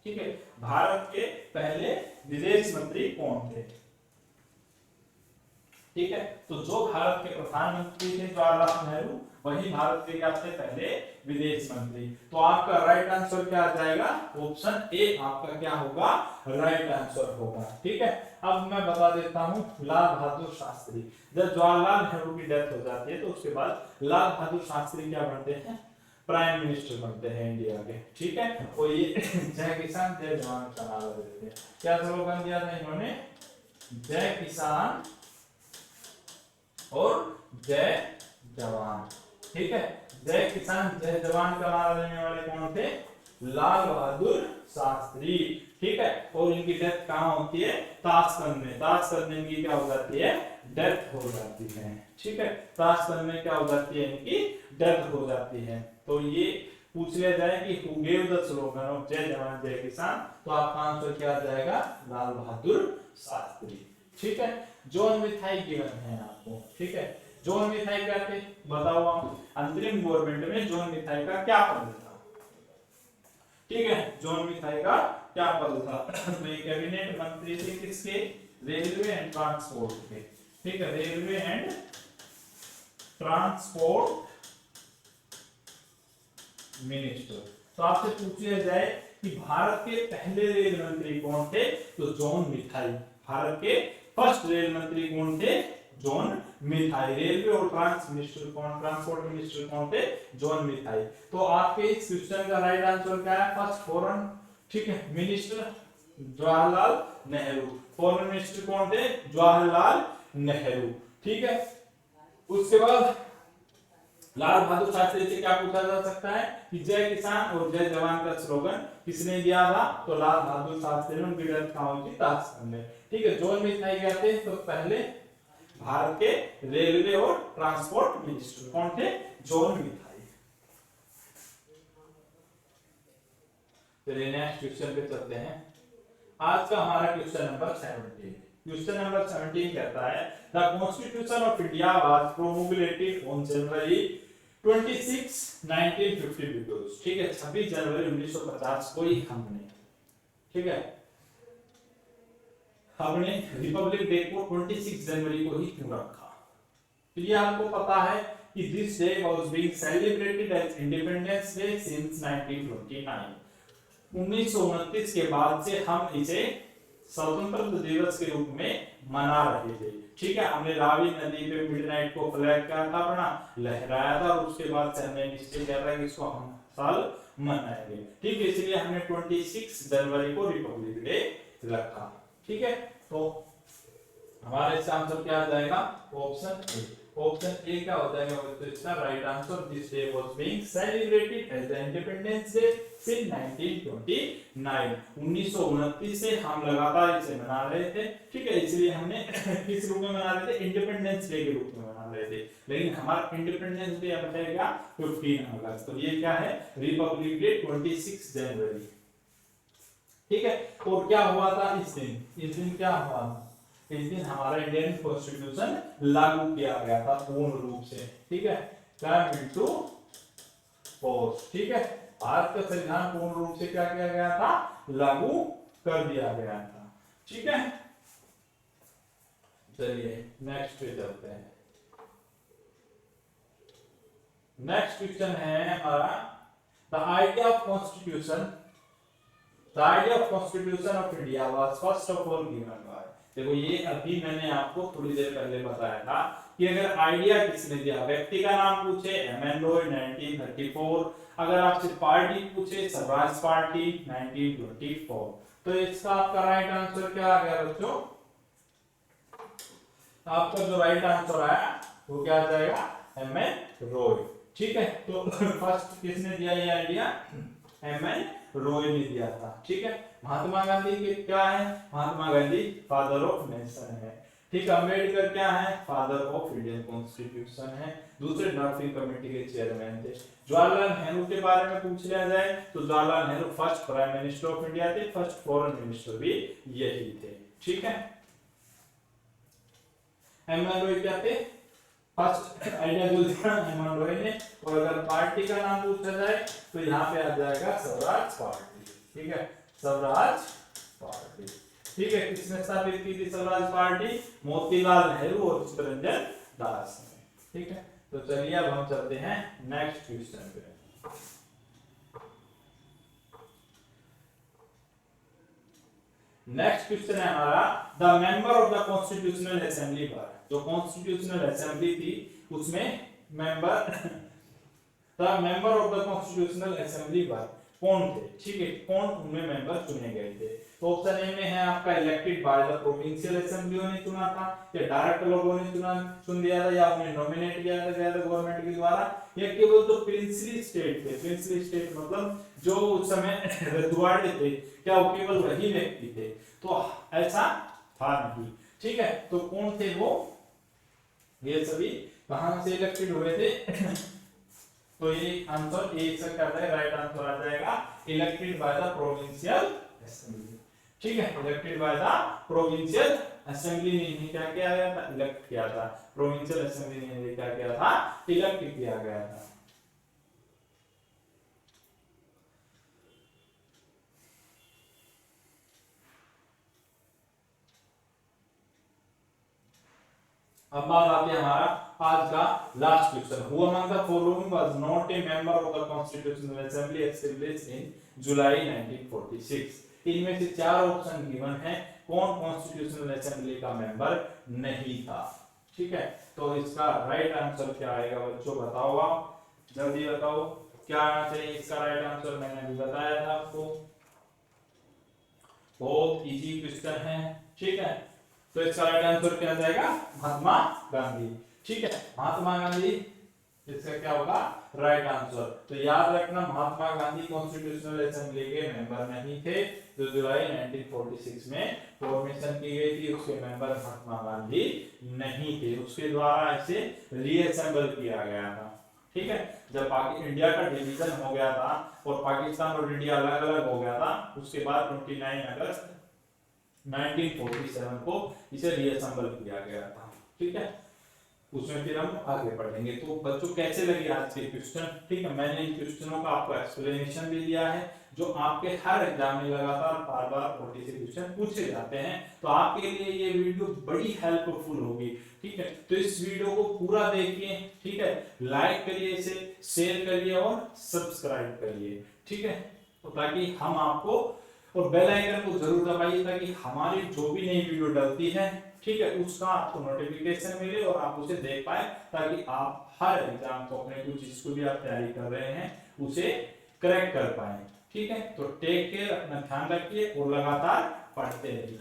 Speaker 1: ठीक है, भारत के पहले विदेश मंत्री कौन थे? ठीक है, तो जो भारत के प्रधानमंत्री थे जवाहरलाल नेहरू, वही भारत के क्या थे? पहले विदेश मंत्री। तो आपका राइट आंसर क्या आ जाएगा? ऑप्शन ए आपका क्या होगा? राइट आंसर होगा। ठीक है, अब मैं बता देता हूं लाल बहादुर शास्त्री। जब जवाहरलाल नेहरू की डेथ हो जाती है तो उसके बाद लाल बहादुर शास्त्री क्या बनते हैं? प्राइम मिनिस्टर बनते हैं इंडिया के। ठीक है, और ये जय किसान जय जवान का नारा देते हैं। क्या स्लोगन दिया था इन्होंने? जय किसान और जय जवान। ठीक है, जय किसान जय जवान का नारा देने वाले कौन थे? लाल बहादुर शास्त्री। ठीक है, और इनकी डेथ कहाँ होती है? ताशकंद में। ताशकंद में इनकी क्या हो जाती है? डेथ हो जाती है। ठीक है, ताशकंद में क्या हो जाती है? इनकी डेथ हो जाती है। तो ये पूछ लिया जाए कि who gave the slogan of जय जवान जय किसान, तो आपका आंसर क्या आ जाएगा? लाल बहादुर शास्त्री। ठीक है, जॉन मिथाई गिवन है आपको। ठीक है, जॉन मिथाई क्या थे बताओ आप? अंतरिम गवर्नमेंट में जॉन मिथाई का क्या पद था? ठीक है, जॉन मिथाई का क्या पद था? तो ये कैबिनेट मंत्री थे किसके? रेलवे एंड ट्रांसपोर्ट के। ठीक है, रेलवे एंड ट्रांसपोर्ट मिनिस्टर। तो आपसे पूछ लिया जाए कि भारत के पहले रेल मंत्री कौन थे? तो जॉन मिथाई। भारत के फर्स्ट रेल मंत्री कौन थे? जॉन मिथाई। रेलवे और ट्रांसपोर्ट मिनिस्टर कौन थे? जॉन मिथाई। तो आपके इस क्वेश्चन का राइट आंसर क्या है? फर्स्ट फॉरेन, ठीक है, minister Jawaharlal Nehru. Foreign minister कौन थे? जवाहरलाल नेहरू। ठीक है, उसके बाद लाल बहादुर शास्त्री से क्या पूछा जा सकता है कि जय किसान और जय जवान का स्लोगन किसने दिया था? तो लाल बहादुर शास्त्री ने। उनकी डेथ कहाँ हुई थी? ताशकंद में। ठीक है, जॉन मिथाई क्या थे? तो पहले भारत के रेलवे और ट्रांसपोर्ट मिनिस्टर कौन थे? जॉन मिथाई। चलिए नेक्स्ट क्वेश्चन पे चलते हैं। आज का हमारा क्वेश्चन नंबर 17। क्वेश्चन नंबर 17 कहता है the constitution of India was promulgated on January 26 1950। ठीक है, 26 जनवरी 1950 को ही हमने, ठीक है, हमने रिपब्लिक डे को 26 जनवरी को ही क्यों रखा? तो ये आपको पता है कि this day was being celebrated as independence day since 1929। 1929 के बाद से हम इसे स्वतंत्रता दिवस के रूप में मना रहे थे। ठीक है, हमने रावी नदी पे मिडनाइट को फ्लैग किया था, अपना लहराया था, और उसके बाद से हमने निश्चय किया था कि इसको हम साल मनाएंगे। ठीक है, इसलिए हमने 26 जनवरी को रिपब्लिक डे रखा। ठीक है, तो हमारा इसका आंसर क्या आ जाएगा? Option A. ऑप्शन ए क्या हो जाएगा? तो इसका right answer this day was being celebrated as the independence day since 1929। 1929 से हम लगातार इसे मना रहे थे। ठीक है, इसलिए हमने किस रूप में मना रहे थे? इंडिपेंडेंस डे के रूप में मना रहे थे। लेकिन हमारा इंडिपेंडेंस डे अब है क्या? 15 अगस्त। तो ये क्या है? रिपब्लिक डे 26 जनवरी। ठीक है, और क्या हुआ था इस दिन? इस दिन क्या हुआ? इस दिन हमारा इंडियन कॉन्स्टिट्यूशन लागू किया गया था पूर्ण रूप से। ठीक है, कम इनटू फोर्स। ठीक है, भारत का संविधान पूर्ण रूप से क्या किया गया था? लागू कर दिया गया था। ठीक है, चलिए नेक्स्ट पे चलते हैं। नेक्स्ट क्वेश्चन है हमारा the idea of constitution. The idea of Constitution of India was first of all given by। देखो ये अभी मैंने आपको थोड़ी देर पहले बताया था कि अगर आइडिया किसने दिया, व्यक्ति का नाम पूछे एमएन रॉय 1934, अगर आपसे पार्टी पूछे स्वराज पार्टी 1924। तो इसका आपका राइट आंसर क्या आ गया बच्चों? आपका जो राइट आंसर आया वो क्या आ जाएगा? एमएन रॉय। ठीक है, तो फर्स्ट किसने दिया ये आइडिया? एमएन रॉय ने दिया था। ठीक है, महात्मा गांधी के क्या है? Mahatma Gandhi father of nation है। ठीक है, अम्बेडकर क्या है? फादर ऑफ इंडियन कॉन्स्टिट्यूशन है। दूसरे ड्राफ्टिंग कमेटी के चेयरमैन थे। जवाहरलाल नेहरू के बारे में पूछ लिया जाए तो Jawaharlal Nehru first prime minister of India थे, फर्स्ट फॉरेन मिनिस्टर भी यही थे। ठीक है, एमएन रॉय क्या थे? फर्स्ट आइडिया जो दिया एमएन रॉय ने। और अगर पार्टी का नाम पूछा जाए तो यहाँ पे आ जाएगा स्वराज पार्टी। ठीक है, स्वराज पार्टी। ठीक है, किसने स्थापित की थी स्वराज पार्टी? मोतीलाल नेहरू और चित्तरंजन दास ने। ठीक है, तो चलिए अब हम चलते हैं नेक्स्ट क्वेश्चन पे। नेक्स्ट क्वेश्चन है हमारा the member of the constitutional assembly पर। जो कॉन्स्टिट्यूशनल असेंबली थी उसमें member the member of the constitutional assembly पर कौन थे, ठीक है, कौन उनमें मेंबर चुने गए थे। तो ऑप्शन ए में है आपका इलेक्टेड बाय द प्रोविंशियल असेंबलियों ने चुना था, या डायरेक्ट लोगों ने चुन दिया था, या उन्हें नॉमिनेट किया गया था गवर्नमेंट के द्वारा, या केवल जो प्रिंसली स्टेट थे, प्रिंसली स्टेट मतलब जो उस समय रजवाड़े थे, क्या वो केवल वही व्यक्ति थे। तो ऐसा था नहीं, ठीक है। तो कौन थे वो, ये सभी कहां से इलेक्टेड हुए थे तो ये आंसर ए इसका क्या है, राइट आंसर आ जाएगा elected by the provincial assembly, ठीक है। Elected by the provincial assembly ने क्या किया गया था, इलेक्ट किया था, प्रोविंशियल असेंबली ने क्या किया था, इलेक्ट किया गया था। अब बात आती है हमारा आज का last question, who among the following was not a member of the constitutional assembly established in July 1946। इनमें से चार ऑप्शन गिवन है, कौन कॉन्स्टिट्यूशनल असेंबली का मेंबर नहीं था, ठीक है। तो इसका राइट आंसर क्या आएगा बच्चों, बताओ आप, जल्दी बताओ क्या आना चाहिए इसका राइट आंसर। मैंने अभी बताया था आपको, बहुत इजी क्वेश्चन है, ठीक है। तो इसका राइट आंसर क्या जाएगा, महात्मा गांधी, ठीक है। महात्मा गांधी इसका क्या होगा राइट आंसर। तो याद रखना महात्मा गांधी कॉन्स्टिट्यूशनल असेंबली के मेंबर नहीं थे, जो जुलाई 1946 में फॉर्मेशन की गई थी उसके मेंबर महात्मा गांधी नहीं थे, उसके द्वारा इसे रीअसेंबल किया गया था, ठीक है। जब इंडिया का डिवीजन हो गया था और पाकिस्तान और इंडिया अलग अलग हो गया था, उसके बाद 29 अगस्त 1947 को इसे रीअसेंबल किया गया था, ठीक है। उसमें फिर हम आगे पढ़ेंगे। तो बच्चों कैसे लगे आज के क्वेश्चन, ठीक है। मैंने इन क्वेश्चनों का आपको एक्सप्लेनेशन भी दिया है, जो आपके हर एग्जाम में लगातार बार बार 40 से क्वेश्चन पूछे जाते हैं, तो आपके लिए ये वीडियो बड़ी हेल्पफुल होगी, ठीक है। तो इस वीडियो को पूरा देखिए, ठीक है, लाइक करिए, इसे शेयर करिए और सब्सक्राइब करिए, ठीक है, तो ताकि हम आपको, और बेल आइकन को जरूर दबाइए ताकि हमारी जो भी नई वीडियो डलती है, ठीक है, उसका आपको नोटिफिकेशन मिले और आप उसे देख पाए, ताकि आप हर एग्जाम को अपने कुछ जिसको भी आप तैयारी कर रहे हैं उसे क्रैक कर पाए, ठीक है। तो टेक केयर, अपना ध्यान रखिए और लगातार पढ़ते रहिए।